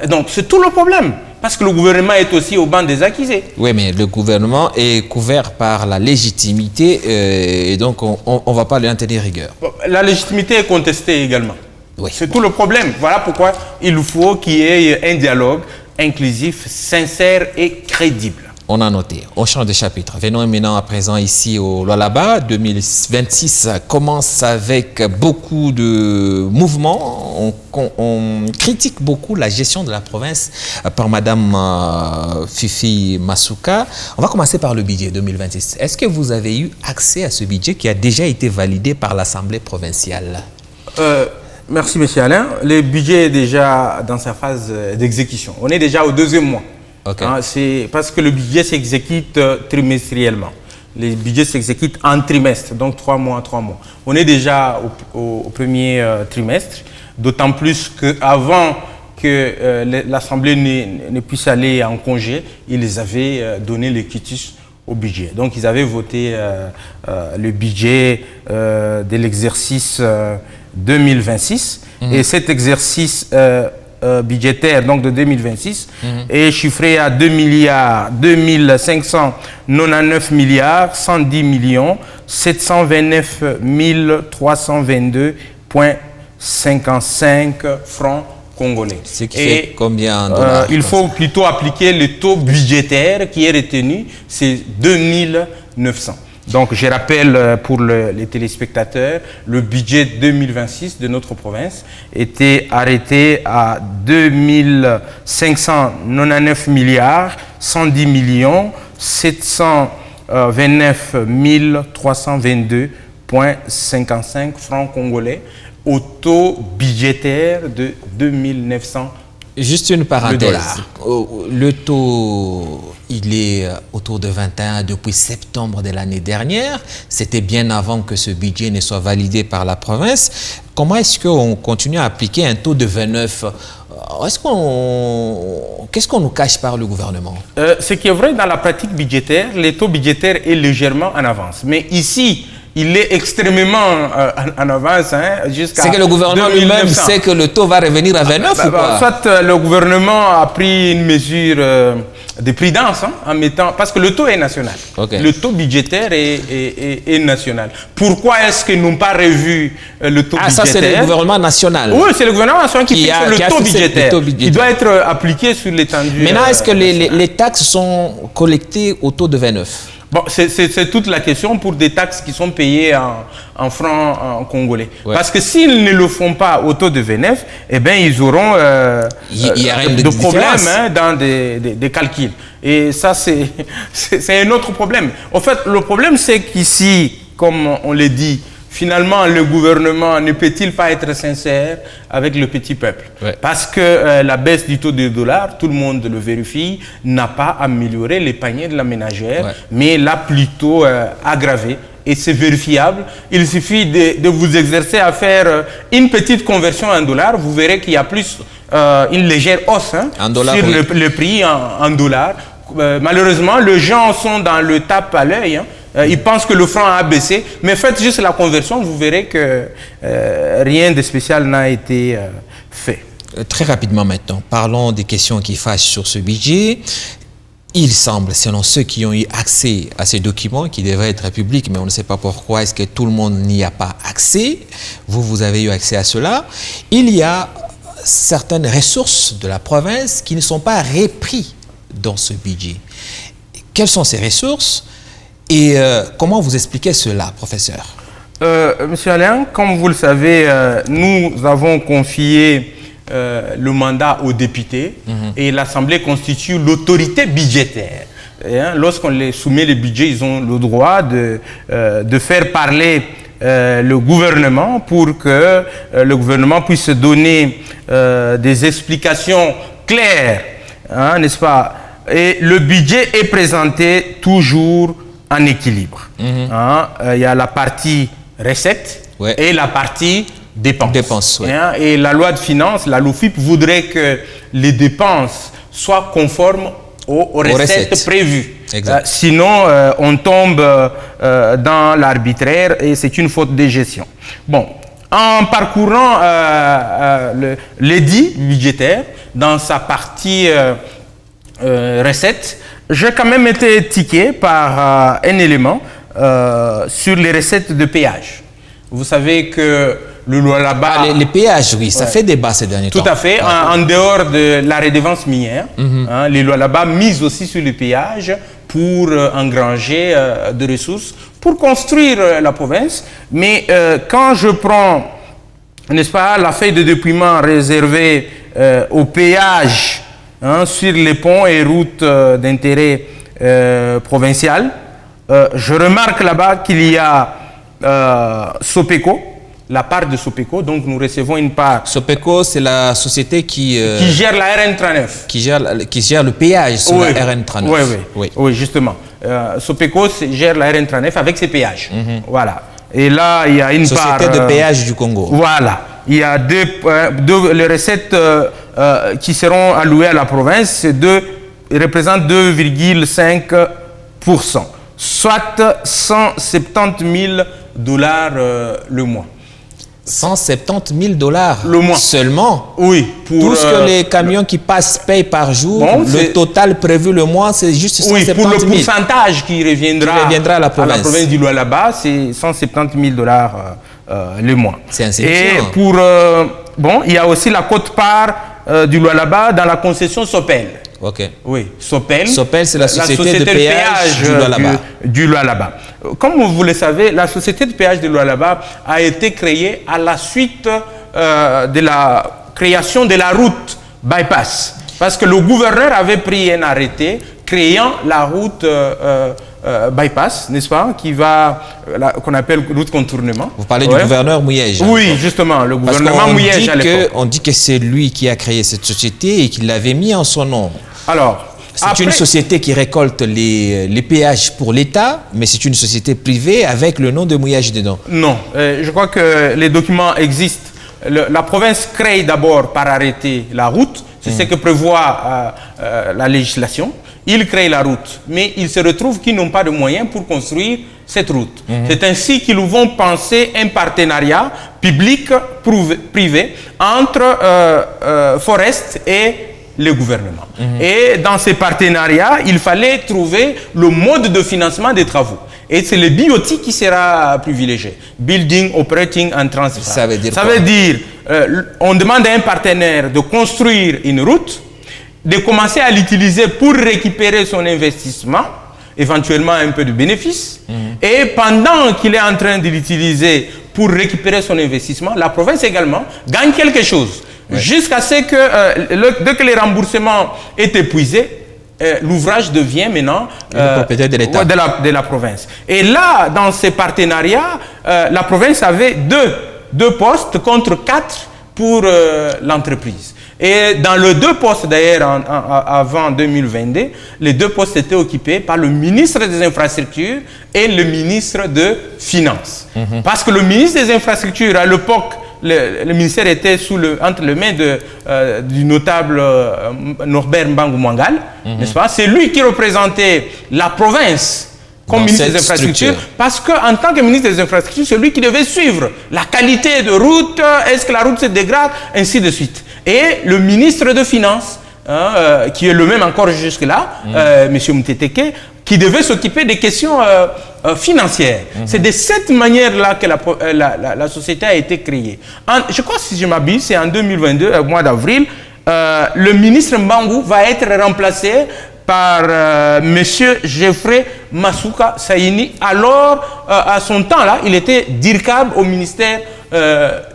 Donc c'est tout le problème. Parce que le gouvernement est aussi au banc des accusés. Oui, mais le gouvernement est couvert par la légitimité et donc on ne va pas lui en tenir rigueur. La légitimité est contestée également. Oui. C'est tout le problème. Voilà pourquoi il faut qu'il y ait un dialogue inclusif, sincère et crédible. On a noté. On change de chapitre. Venons maintenant à présent ici au Lualaba. 2026 commence avec beaucoup de mouvements. On critique beaucoup la gestion de la province par Madame Fifi Masuka. On va commencer par le budget 2026. Est-ce que vous avez eu accès à ce budget qui a déjà été validé par l'Assemblée provinciale? Merci, M. Alain. Le budget est déjà dans sa phase d'exécution. On est déjà au 2e mois. Okay. Hein, c'est parce que le budget s'exécute trimestriellement. Les budgets s'exécutent en trimestre, donc 3 mois. On est déjà au premier trimestre, d'autant plus qu'avant que l'Assemblée ne puisse aller en congé, ils avaient donné les quitus au budget. Donc, ils avaient voté le budget de l'exercice 2026. Et cet exercice budgétaire donc de 2026 est chiffré à 2,599 milliards 110 millions 729 322,55 francs congolais. Ce qui fait combien en dollars? Il faut plutôt appliquer le taux budgétaire qui est retenu, c'est 2900. Donc, je rappelle pour les téléspectateurs, le budget 2026 de notre province était arrêté à 2,599 milliards 110 millions 729 322,55 francs congolais au taux budgétaire de 2900. Juste une parenthèse. Le taux, il est autour de 21 depuis septembre de l'année dernière. C'était bien avant que ce budget ne soit validé par la province. Comment est-ce qu'on continue à appliquer un taux de 29? Qu'est-ce qu'on nous cache par le gouvernement? Ce qui est vrai dans la pratique budgétaire, le taux budgétaire est légèrement en avance. Mais ici, il est extrêmement en avance jusqu'à... C'est que le gouvernement lui-même sait que le taux va revenir à 29 ou pas? Soit le gouvernement a pris une mesure de prudence en mettant... Parce que le taux est national. Okay. Le taux budgétaire est national. Pourquoi est-ce qu'ils n'ont pas revu le taux budgétaire? Ça, c'est le gouvernement national. Oui, c'est le gouvernement national qui fixe le taux budgétaire. Il doit être appliqué sur l'étendue. Maintenant, est-ce que les taxes sont collectées au taux de 29? Bon, c'est toute la question pour des taxes qui sont payées en francs congolais. Ouais. Parce que s'ils ne le font pas au taux de 29, eh bien, ils auront de problèmes dans des calculs. Et ça, c'est un autre problème. En fait, le problème, c'est qu'ici, comme on l'a dit, finalement, le gouvernement ne peut-il pas être sincère avec le petit peuple? Ouais. Parce que la baisse du taux de dollar, tout le monde le vérifie, n'a pas amélioré les paniers de la ménagère, mais l'a plutôt aggravé. Et c'est vérifiable. Il suffit de vous exercer à faire une petite conversion en dollars. Vous verrez qu'il y a plus une légère hausse sur le prix en dollars. Malheureusement, les gens sont dans le tape à l'œil. Ils pensent que le franc a baissé, mais faites juste la conversion, vous verrez que rien de spécial n'a été fait. Très rapidement maintenant, parlons des questions qui fâchent sur ce budget. Il semble, selon ceux qui ont eu accès à ces documents, qui devraient être publics, mais on ne sait pas pourquoi est-ce que tout le monde n'y a pas accès. Vous avez eu accès à cela. Il y a certaines ressources de la province qui ne sont pas reprises dans ce budget. Quelles sont ces ressources? Et comment vous expliquez cela, professeur? Monsieur Alain, comme vous le savez, nous avons confié le mandat aux députés et l'Assemblée constitue l'autorité budgétaire. Lorsqu'on les soumet les budgets, ils ont le droit de faire parler le gouvernement pour que le gouvernement puisse donner des explications claires, n'est-ce pas? Et le budget est présenté toujours en équilibre. Il y a la partie recettes et la partie dépenses. Et la loi de finances, la LOFIP, voudrait que les dépenses soient conformes aux recettes prévues. Sinon, on tombe dans l'arbitraire et c'est une faute de gestion. Bon, en parcourant l'édit budgétaire dans sa partie recettes, j'ai quand même été tiqué par un élément sur les recettes de péage. Vous savez que le Lualaba... les péages, oui, ça fait débat ces derniers temps. Tout à fait. En dehors de la redevance minière, les Lualaba misent aussi sur les péages pour engranger des ressources, pour construire la province. Mais quand je prends, n'est-ce pas, la feuille de déploiement réservée aux péages sur les ponts et routes d'intérêt provincial, je remarque là-bas qu'il y a Sopeco, la part de Sopeco, donc nous recevons une part. Sopeco, c'est la société qui gère la RN39. Qui gère le péage sur la RN39. Oui, justement. Sopeco gère la RN39 avec ses péages. Voilà. Et là, il y a une part... Société de péage du Congo. Voilà. Il y a les recettes qui seront allouées à la province, représentent 2,5%. soit 170 000 $ le mois. 170 000 $ le mois seulement? Oui. Pour tout ce que les camions qui passent payent par jour, le total prévu le mois, c'est juste 170 000. Oui, pour le pourcentage qui reviendra à la province du Lualaba, c'est 170 000 $ le mois. C'est insignifiant. Et pour... il y a aussi la quote-part du Lualaba dans la concession Sopel. Ok. Oui, Sopel. Sopel, c'est la société de péage du Lualaba. Comme vous le savez, la société de péage du Lualaba a été créée à la suite de la création de la route bypass. Parce que le gouverneur avait pris un arrêté créant la route bypass, n'est-ce pas, qu'on appelle route contournement. Vous parlez du gouverneur Mouyej. Oui, justement, le gouvernement Mouyej à l'époque. On dit que c'est lui qui a créé cette société et qui l'avait mis en son nom. Alors, c'est une société qui récolte les péages pour l'État, mais c'est une société privée avec le nom de Mouyej dedans. Non, je crois que les documents existent. La province crée d'abord par arrêté la route, c'est ce que prévoit la législation. Ils créent la route, mais il se retrouve qu'ils n'ont pas de moyens pour construire cette route. C'est ainsi qu'ils vont penser un partenariat public-privé entre Forest et le gouvernement. Et dans ces partenariats, il fallait trouver le mode de financement des travaux. Et c'est le BOT qui sera privilégié. Building, Operating and Transfer. Ça veut dire on demande à un partenaire de construire une route, de commencer à l'utiliser pour récupérer son investissement, éventuellement un peu de bénéfice. Et pendant qu'il est en train de l'utiliser pour récupérer son investissement, la province également gagne quelque chose. Ouais. Jusqu'à ce que, dès que les remboursements est épuisé, l'ouvrage devient maintenant propriété de l'État. De la province. Et là, dans ces partenariats, la province avait deux postes contre 4 pour l'entreprise. Et dans les 2 postes, d'ailleurs, avant 2022, les 2 postes étaient occupés par le ministre des Infrastructures et le ministre de Finances. Parce que le ministre des Infrastructures, à l'époque, le ministère était entre les mains du notable Norbert Mbangu Mwangal, n'est-ce pas? C'est lui qui représentait la province comme ministre des Infrastructures, parce qu'en tant que ministre des Infrastructures, c'est lui qui devait suivre la qualité de route, est-ce que la route se dégrade, ainsi de suite. Et le ministre de Finances, qui est le même encore jusque-là, M. Mteteke, qui devait s'occuper des questions financières. C'est de cette manière-là que la société a été créée. Je crois, si je m'abuse, c'est en 2022, au mois d'avril, le ministre Mbangu va être remplacé par M. Geoffrey Masuka Saini. Alors, à son temps-là, il était DIRCAB au ministère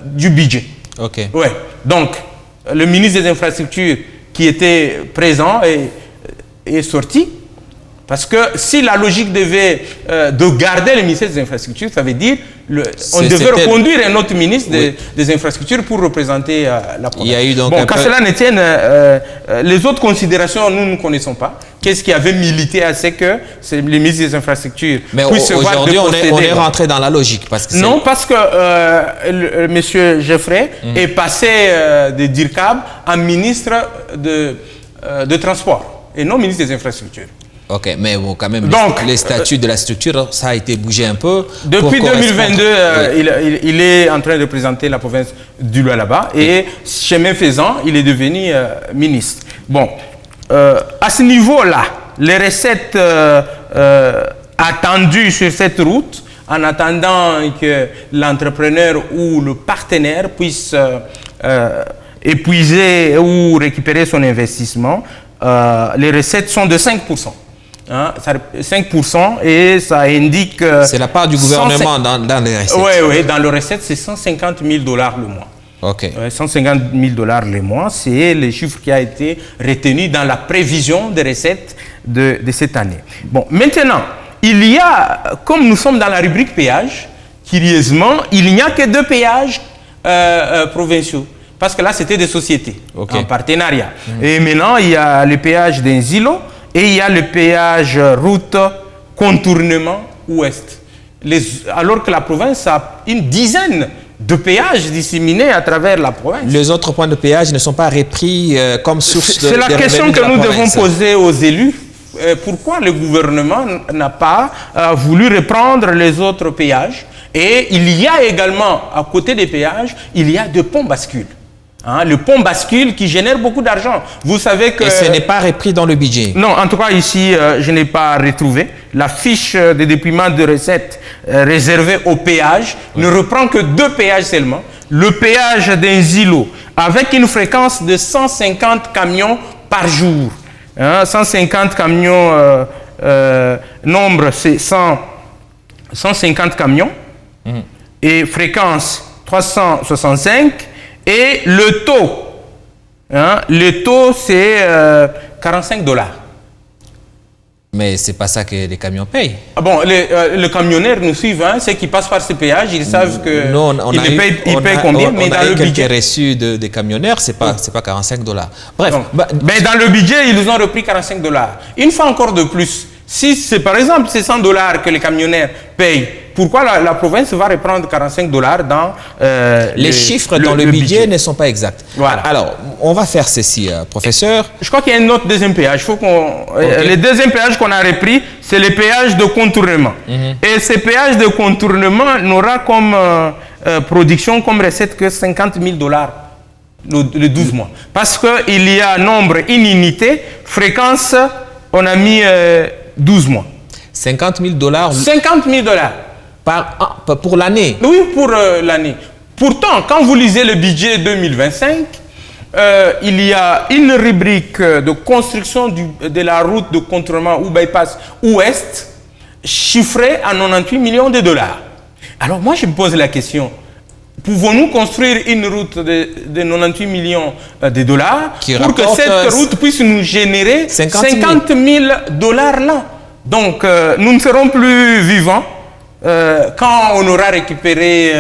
du budget. Ok. Ouais. Donc, le ministre des Infrastructures qui était présent est sorti. Parce que si la logique devait de garder le ministère des Infrastructures, ça veut dire on devait reconduire un autre ministre des Infrastructures pour représenter la province. Il y a eu donc qu'à cela ne tienne, les autres considérations, nous ne connaissons pas. Qu'est-ce qui avait milité à ce que le ministre des Infrastructures puisse se voir de aujourd'hui, on est rentré dans la logique. Parce que non, parce que M. Geoffrey est passé de DIRCAB en ministre de Transport et non ministre des Infrastructures. Ok, mais bon, quand même, donc, les statuts de la structure, ça a été bougé un peu. Depuis 2022, il est en train de représenter la province du Lualaba et chemin faisant, il est devenu ministre. Bon, à ce niveau-là, les recettes attendues sur cette route, en attendant que l'entrepreneur ou le partenaire puisse épuiser ou récupérer son investissement, les recettes sont de 5%. 5% et ça indique... c'est la part du gouvernement dans les recettes. Oui, dans les recettes, c'est 150 000 $ le mois. Ok. 150 000 $ le mois, c'est le chiffre qui a été retenu dans la prévision des recettes de cette année. Bon, maintenant, il y a, comme nous sommes dans la rubrique péage, curieusement, il n'y a que 2 péages provinciaux. Parce que là, c'était des sociétés en partenariat. Et maintenant, il y a le péage d'Enzilo et il y a le péage route contournement ouest. Alors que la province a une dizaine de péages disséminés à travers la province. Les autres points de péage ne sont pas repris comme source de C'est la question que nous devons poser aux élus pourquoi le gouvernement n'a pas voulu reprendre les autres péages. Et il y a également, à côté des péages, il y a des ponts bascules. Hein, le pont bascule qui génère beaucoup d'argent. Vous savez que... Et ce n'est pas repris dans le budget? Non, en tout cas ici, je n'ai pas retrouvé. La fiche de déploiement de recettes réservée aux péages ne reprend que 2 péages seulement. Le péage d'Inzilo, avec une fréquence de 150 camions par jour. Hein, 150 camions, nombre c'est 150 camions. Et fréquence 365. Et le taux, c'est 45 $. Mais c'est pas ça que les camions payent. Ah bon, les camionneurs nous suivent, hein, ceux qui passent par ces péages, ils savent que ils payent combien, mais dans le budget reçus des camionneurs, c'est pas 45 $. Bref, mais dans le budget, ils ont repris 45 $. Une fois encore de plus, si c'est par exemple c'est 100 $ que les camionneurs payent, pourquoi la province va reprendre 45 $ dans les chiffres dans le budget ne sont pas exacts. Voilà. Alors, on va faire ceci, professeur. Je crois qu'il y a un autre deuxième péage. Le deuxième péage qu'on a repris, c'est le péage de contournement. Et ce péage de contournement n'aura comme production, comme recette que 50 000 $ le 12 mois. Parce qu'il y a nombre, une unité, fréquence, on a mis 12 mois. 50 000 $. 50 000 $ pour l'année? Oui, pour l'année. Pourtant, quand vous lisez le budget 2025, il y a une rubrique de construction de la route de contournement ou bypass ouest chiffrée à 98 millions de $. Alors moi, je me pose la question, pouvons-nous construire une route de 98 millions de $, pour que cette route puisse nous générer 50 000 $ là? Donc, nous ne serons plus vivants quand on aura récupéré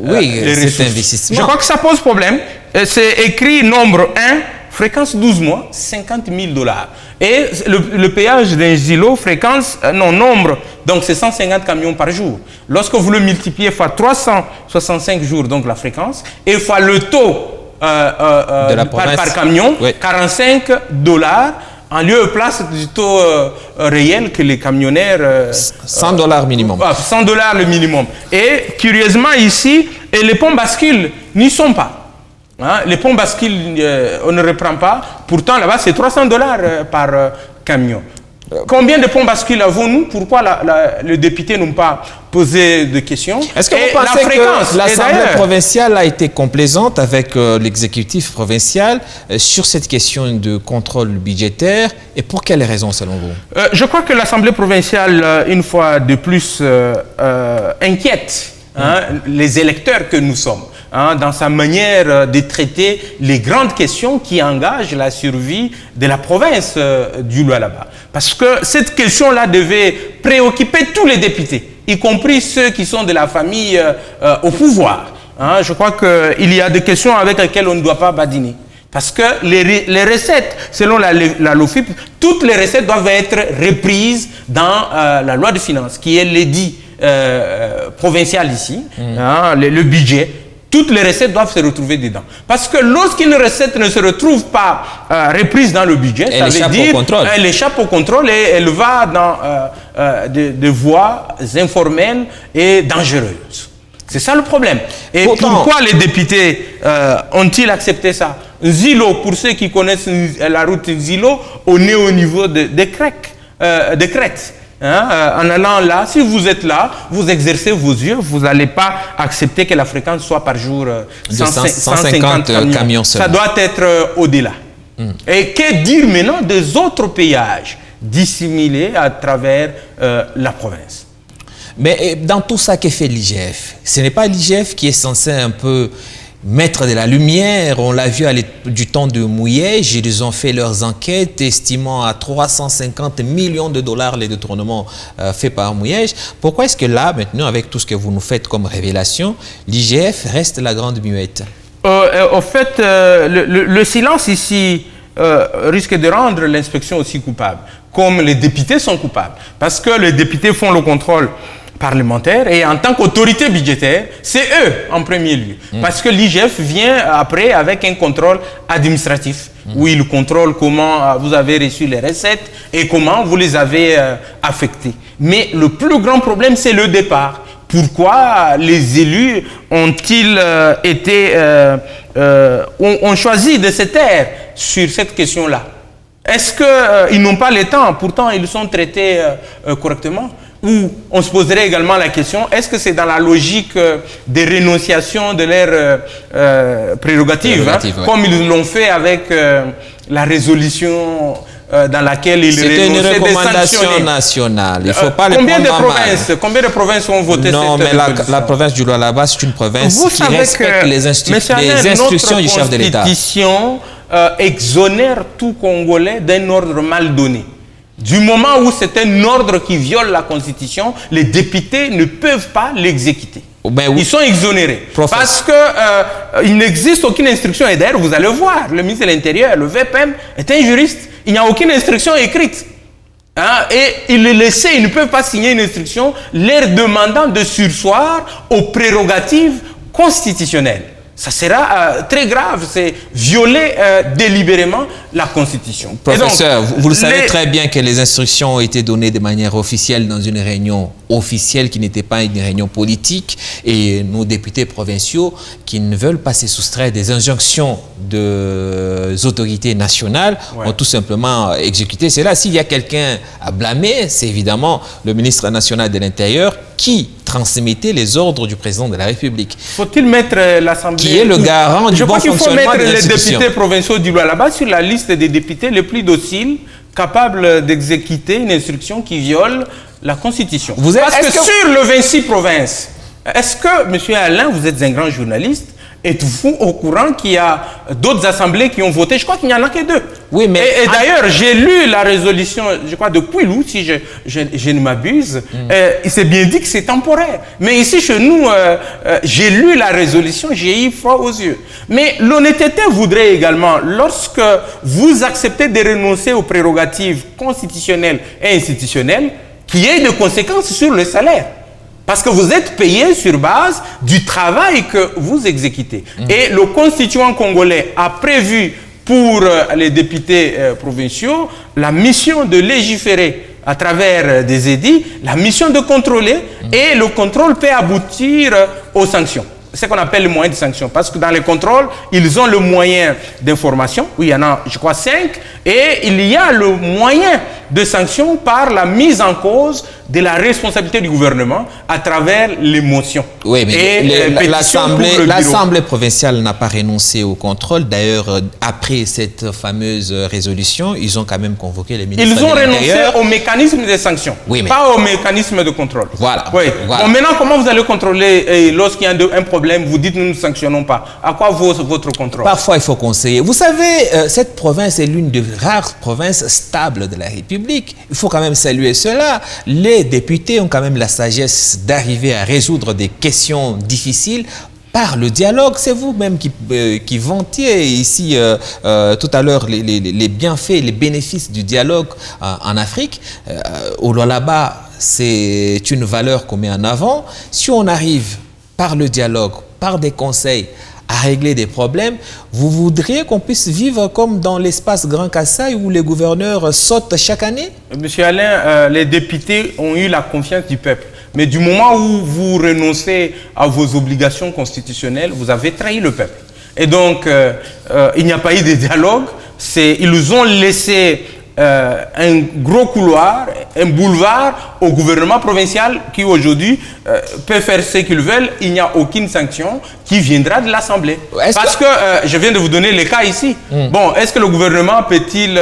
les ressources. Investissement. Je crois que ça pose problème. C'est écrit nombre 1, fréquence 12 mois, 50 000 $. Et le péage d'Inzilo, fréquence, nombre, donc c'est 150 camions par jour. Lorsque vous le multipliez fois 365 jours, donc la fréquence, et fois le taux par camion, oui. 45 $, en lieu et place du taux réel que les camionneurs... 100 $ minimum. 100 $ le minimum. Et curieusement ici, les ponts bascules n'y sont pas. Hein, les ponts bascules, on ne reprend pas. Pourtant, là-bas, c'est 300 $ par camion. Combien de ponts bascules avons-nous? Pourquoi les députés n'ont pas posé de questions? Est-ce que vous pensez que l'Assemblée provinciale a été complaisante avec l'exécutif provincial sur cette question de contrôle budgétaire? Et pour quelles raisons, selon vous? Je crois que l'Assemblée provinciale, une fois de plus, inquiète les électeurs que nous sommes. Dans sa manière de traiter les grandes questions qui engagent la survie de la province du Lualaba. Parce que cette question-là devait préoccuper tous les députés, y compris ceux qui sont de la famille au pouvoir. Je crois qu'il y a des questions avec lesquelles on ne doit pas badiner. Parce que les recettes, selon la LOFIP, toutes les recettes doivent être reprises dans la loi de finances, qui est l'édit provincial ici, le budget. Toutes les recettes doivent se retrouver dedans. Parce que lorsqu'une recette ne se retrouve pas reprise dans le budget, ça veut dire qu'elle échappe au contrôle et elle va dans des voies informelles et dangereuses. C'est ça le problème. Et pourquoi les députés ont-ils accepté ça? Zilo, pour ceux qui connaissent la route Zilo, on est au niveau de Crête. En allant là, si vous êtes là, vous exercez vos yeux, vous n'allez pas accepter que la fréquence soit par jour 150 camions. Ça doit être au-delà. Et que dire maintenant des autres péages disséminés à travers la province? Mais dans tout ça, que fait l'IGF? Ce n'est pas l'IGF qui est censé un peu mettre de la lumière. On l'a vu du temps de Mouyège, ils ont fait leurs enquêtes estimant à 350 millions de $ les détournements faits par Mouyège. Pourquoi est-ce que là, maintenant, avec tout ce que vous nous faites comme révélation, l'IGF reste la grande muette? Au fait, le silence ici risque de rendre l'inspection aussi coupable, comme les députés sont coupables. Parce que les députés font le contrôle parlementaire et en tant qu'autorité budgétaire, c'est eux en premier lieu. Parce que l'IGF vient après avec un contrôle administratif. où il contrôle comment vous avez reçu les recettes et comment vous les avez affectées. Mais le plus grand problème, c'est le départ. Pourquoi les élus ont-ils ont choisi de se taire sur cette question-là? Est-ce qu'ils n'ont pas le temps? Pourtant, ils sont traités correctement. Ou on se poserait également la question, est-ce que c'est dans la logique des rénonciations de leurs prérogatives, ouais, comme ils l'ont fait avec la résolution dans laquelle ils renonçaient. C'était une recommandation nationale. Il faut pas combien de provinces ont voté cette résolution? Non, mais la province du Lualaba, c'est une province qui respecte les instructions du chef de l'État. La Constitution exonère tout Congolais d'un ordre mal donné. Du moment où c'est un ordre qui viole la Constitution, les députés ne peuvent pas l'exécuter. Ben oui. Ils sont exonérés. Parce qu'il n'existe aucune instruction. Et d'ailleurs, vous allez voir, le ministre de l'Intérieur, le VPM, est un juriste. Il n'y a aucune instruction écrite. Et ils ne peuvent pas signer une instruction leur demandant de surseoir aux prérogatives constitutionnelles. Ça sera très grave, c'est violer délibérément la Constitution. Professeur, donc, vous le savez très bien que les instructions ont été données de manière officielle dans une réunion officielle qui n'était pas une réunion politique, et nos députés provinciaux qui ne veulent pas se soustraire des injonctions des autorités nationales ont tout simplement exécuté cela. S'il y a quelqu'un à blâmer, c'est évidemment le ministre national de l'Intérieur qui transmettait les ordres du président de la République. Faut-il mettre l'Assemblée... Qui est le garant du bon fonctionnement de l'institution. Je crois qu'il faut mettre les députés provinciaux du Lualaba sur la liste des députés les plus dociles, capables d'exécuter une instruction qui viole la Constitution. Parce que sur le 26 provinces, est-ce que, M. Alain, vous êtes un grand journaliste, êtes-vous au courant qu'il y a d'autres assemblées qui ont voté? Je crois qu'il n'y en a que 2. Oui, mais et d'ailleurs, j'ai lu la résolution, je crois, de Kouilou, si je ne m'abuse. Il s'est bien dit que c'est temporaire. Mais ici, chez nous, j'ai lu la résolution, j'ai eu froid aux yeux. Mais l'honnêteté voudrait également, lorsque vous acceptez de renoncer aux prérogatives constitutionnelles et institutionnelles, qu'il y ait des conséquences sur le salaire. Parce que vous êtes payé sur base du travail que vous exécutez. Et le constituant congolais a prévu pour les députés provinciaux la mission de légiférer à travers des édits, la mission de contrôler, et le contrôle peut aboutir aux sanctions. C'est ce qu'on appelle le moyen de sanction. Parce que dans les contrôles, ils ont le moyen d'information. Oui, il y en a, je crois, 5. Et il y a le moyen de sanction par la mise en cause de la responsabilité du gouvernement à travers les motions. Oui, mais l'Assemblée provinciale n'a pas renoncé au contrôle. D'ailleurs, après cette fameuse résolution, ils ont quand même convoqué les ministres de l'Intérieur. Ils ont renoncé au mécanisme de sanction, pas au mécanisme de contrôle. Voilà. Oui. Voilà. Bon, maintenant, comment vous allez contrôler lorsqu'il y a un problème, vous dites nous ne sanctionnons pas? À quoi vaut votre contrôle? Parfois, il faut conseiller. Vous savez, cette province est l'une des rares provinces stables de la République. Il faut quand même saluer cela. Les députés ont quand même la sagesse d'arriver à résoudre des questions difficiles par le dialogue. C'est vous-même qui vantiez ici tout à l'heure les bienfaits, les bénéfices du dialogue en Afrique. Au Lualaba, c'est une valeur qu'on met en avant. Si on arrive par le dialogue, par des conseils, à régler des problèmes, vous voudriez qu'on puisse vivre comme dans l'espace Grand Kassai où les gouverneurs sautent chaque année? Monsieur Alain, les députés ont eu la confiance du peuple. Mais du moment où vous renoncez à vos obligations constitutionnelles, vous avez trahi le peuple. Et donc, il n'y a pas eu de dialogue. Ils ont laissé un gros couloir, un boulevard au gouvernement provincial qui aujourd'hui peut faire ce qu'ils veulent. Il n'y a aucune sanction qui viendra de l'Assemblée. Parce que je viens de vous donner les cas ici. Bon, est-ce que le gouvernement peut-il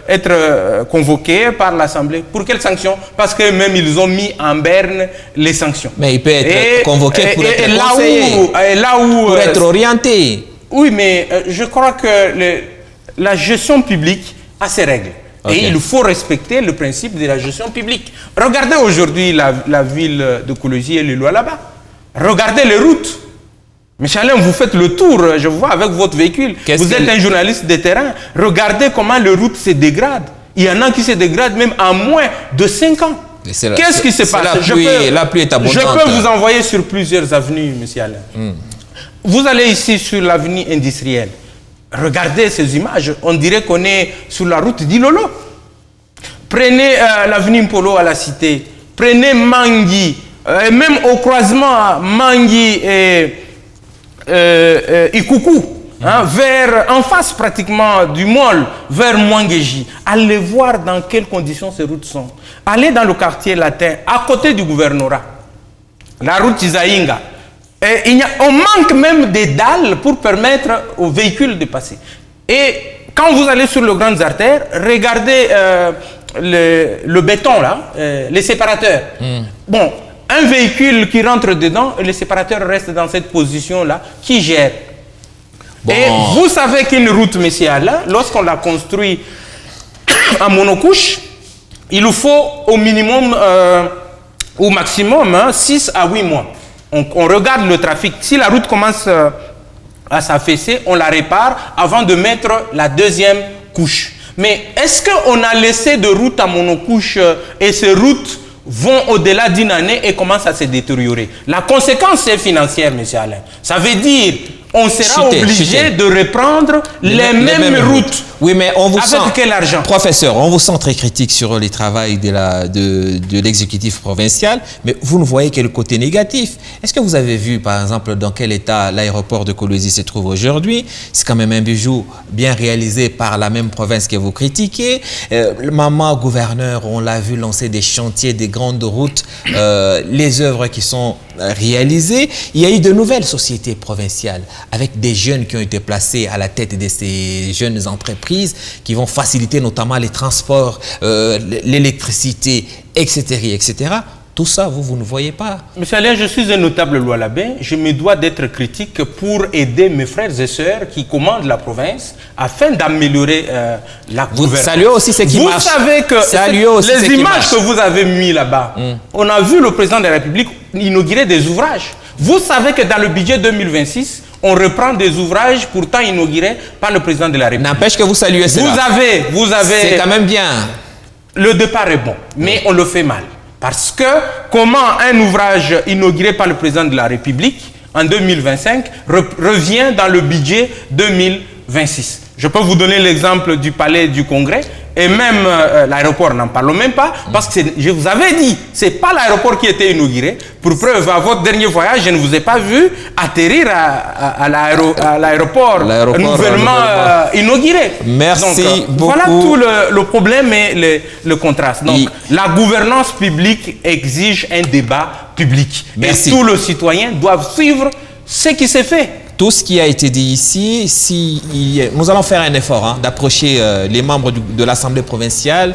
être convoqué par l'Assemblée? Pour quelles sanctions? Parce que même ils ont mis en berne les sanctions. Mais il peut être convoqué pour être conseillé, pour être orienté. Oui, mais je crois que la gestion publique a ses règles. Et il faut respecter le principe de la gestion publique. Regardez aujourd'hui la ville de Koulouzi et le Lualaba. Regardez les routes. Monsieur Alain, vous faites le tour, je vous vois avec votre véhicule. Vous êtes un journaliste de terrain. Regardez comment les routes se dégradent. Il y en a qui se dégradent même en moins de 5 ans. Qu'est-ce qui se passe? La pluie est abondante. Je peux vous envoyer sur plusieurs avenues, monsieur Alain. Vous allez ici sur l'avenue industrielle. regardez ces images, on dirait qu'on est sur la route d'Ilolo. Prenez l'avenue Mpolo à la Cité, prenez Mangui, et même au croisement Mangui et Ikuku, en face pratiquement du mall, vers Mwangeji. Allez voir dans quelles conditions ces routes sont. Allez dans le quartier latin, à côté du gouvernorat, la route Isaïnga. On manque même des dalles pour permettre aux véhicules de passer. Et quand vous allez sur les grandes artères, regardez le béton là, les séparateurs. Bon, un véhicule qui rentre dedans, et les séparateurs restent dans cette position-là, qui gère. Bon. Et vous savez qu'une route, monsieur Alain, lorsqu'on la construit en monocouche, il nous faut au minimum, au maximum, 6 à 8 mois. On regarde le trafic. Si la route commence à s'affaisser, on la répare avant de mettre la deuxième couche. Mais est-ce qu'on a laissé de routes à monocouche et ces routes vont au-delà d'une année et commencent à se détériorer? La conséquence est financière, M. Alain. Ça veut dire on sera obligé de reprendre les mêmes routes. Oui, mais on vous avec sent, quel argent? Professeur, on vous sent très critique sur le travail de l'exécutif provincial, mais vous ne voyez que le côté négatif. Est-ce que vous avez vu, par exemple, dans quel état l'aéroport de Kolwezi se trouve aujourd'hui? C'est quand même un bijou bien réalisé par la même province que vous critiquez. Maman gouverneur, on l'a vu lancer des chantiers, des grandes routes, les œuvres qui sont réalisées. Il y a eu de nouvelles sociétés provinciales avec des jeunes qui ont été placés à la tête de ces jeunes entreprises qui vont faciliter notamment les transports, l'électricité, etc., etc. Tout ça, vous ne voyez pas. Monsieur Alain, je suis un notable Lualabé. Je me dois d'être critique pour aider mes frères et sœurs qui commandent la province afin d'améliorer la gouvernance. Saluez aussi ce qui marche. Vous savez que les images que vous avez mis là-bas, on a vu le président de la République inaugurer des ouvrages. Vous savez que dans le budget 2026, on reprend des ouvrages pourtant inaugurés par le président de la République. N'empêche que vous saluez cela. Vous avez... C'est quand même bien. Le départ est bon, mais on le fait mal. Parce que comment un ouvrage inauguré par le président de la République en 2025 revient dans le budget 2026? Je peux vous donner l'exemple du palais du Congrès et même l'aéroport, n'en parlons même pas, parce que je vous avais dit, ce n'est pas l'aéroport qui a été inauguré. Pour preuve, à votre dernier voyage, je ne vous ai pas vu atterrir à l'aéroport nouvellement inauguré. Merci beaucoup. Voilà tout le problème et le contraste. Donc, la gouvernance publique exige un débat public. Merci. Et tous les citoyens doivent suivre ce qui s'est fait. Tout ce qui a été dit ici, nous allons faire un effort d'approcher les membres de l'Assemblée provinciale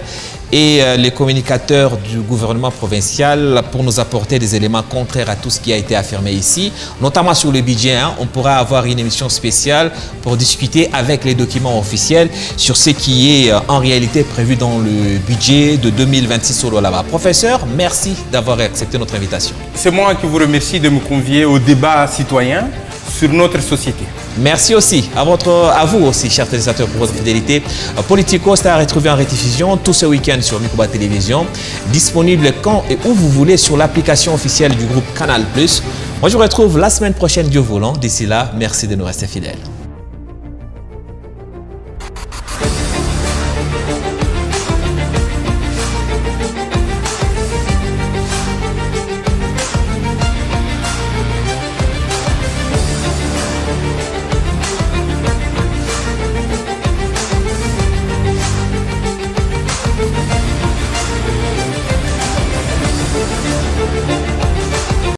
et les communicateurs du gouvernement provincial pour nous apporter des éléments contraires à tout ce qui a été affirmé ici, notamment sur le budget. On pourra avoir une émission spéciale pour discuter avec les documents officiels sur ce qui est en réalité prévu dans le budget de 2026 au Lualaba. Professeur, merci d'avoir accepté notre invitation. C'est moi qui vous remercie de me convier au débat citoyen sur notre société. Merci aussi à vous aussi, chers téléspectateurs, pour votre fidélité. Politico, c'est à retrouver en rediffusion tout ce week-end sur Mikuba Télévision, disponible quand et où vous voulez sur l'application officielle du groupe Canal+. Moi, je vous retrouve la semaine prochaine, Dieu voulant. D'ici là, merci de nous rester fidèles.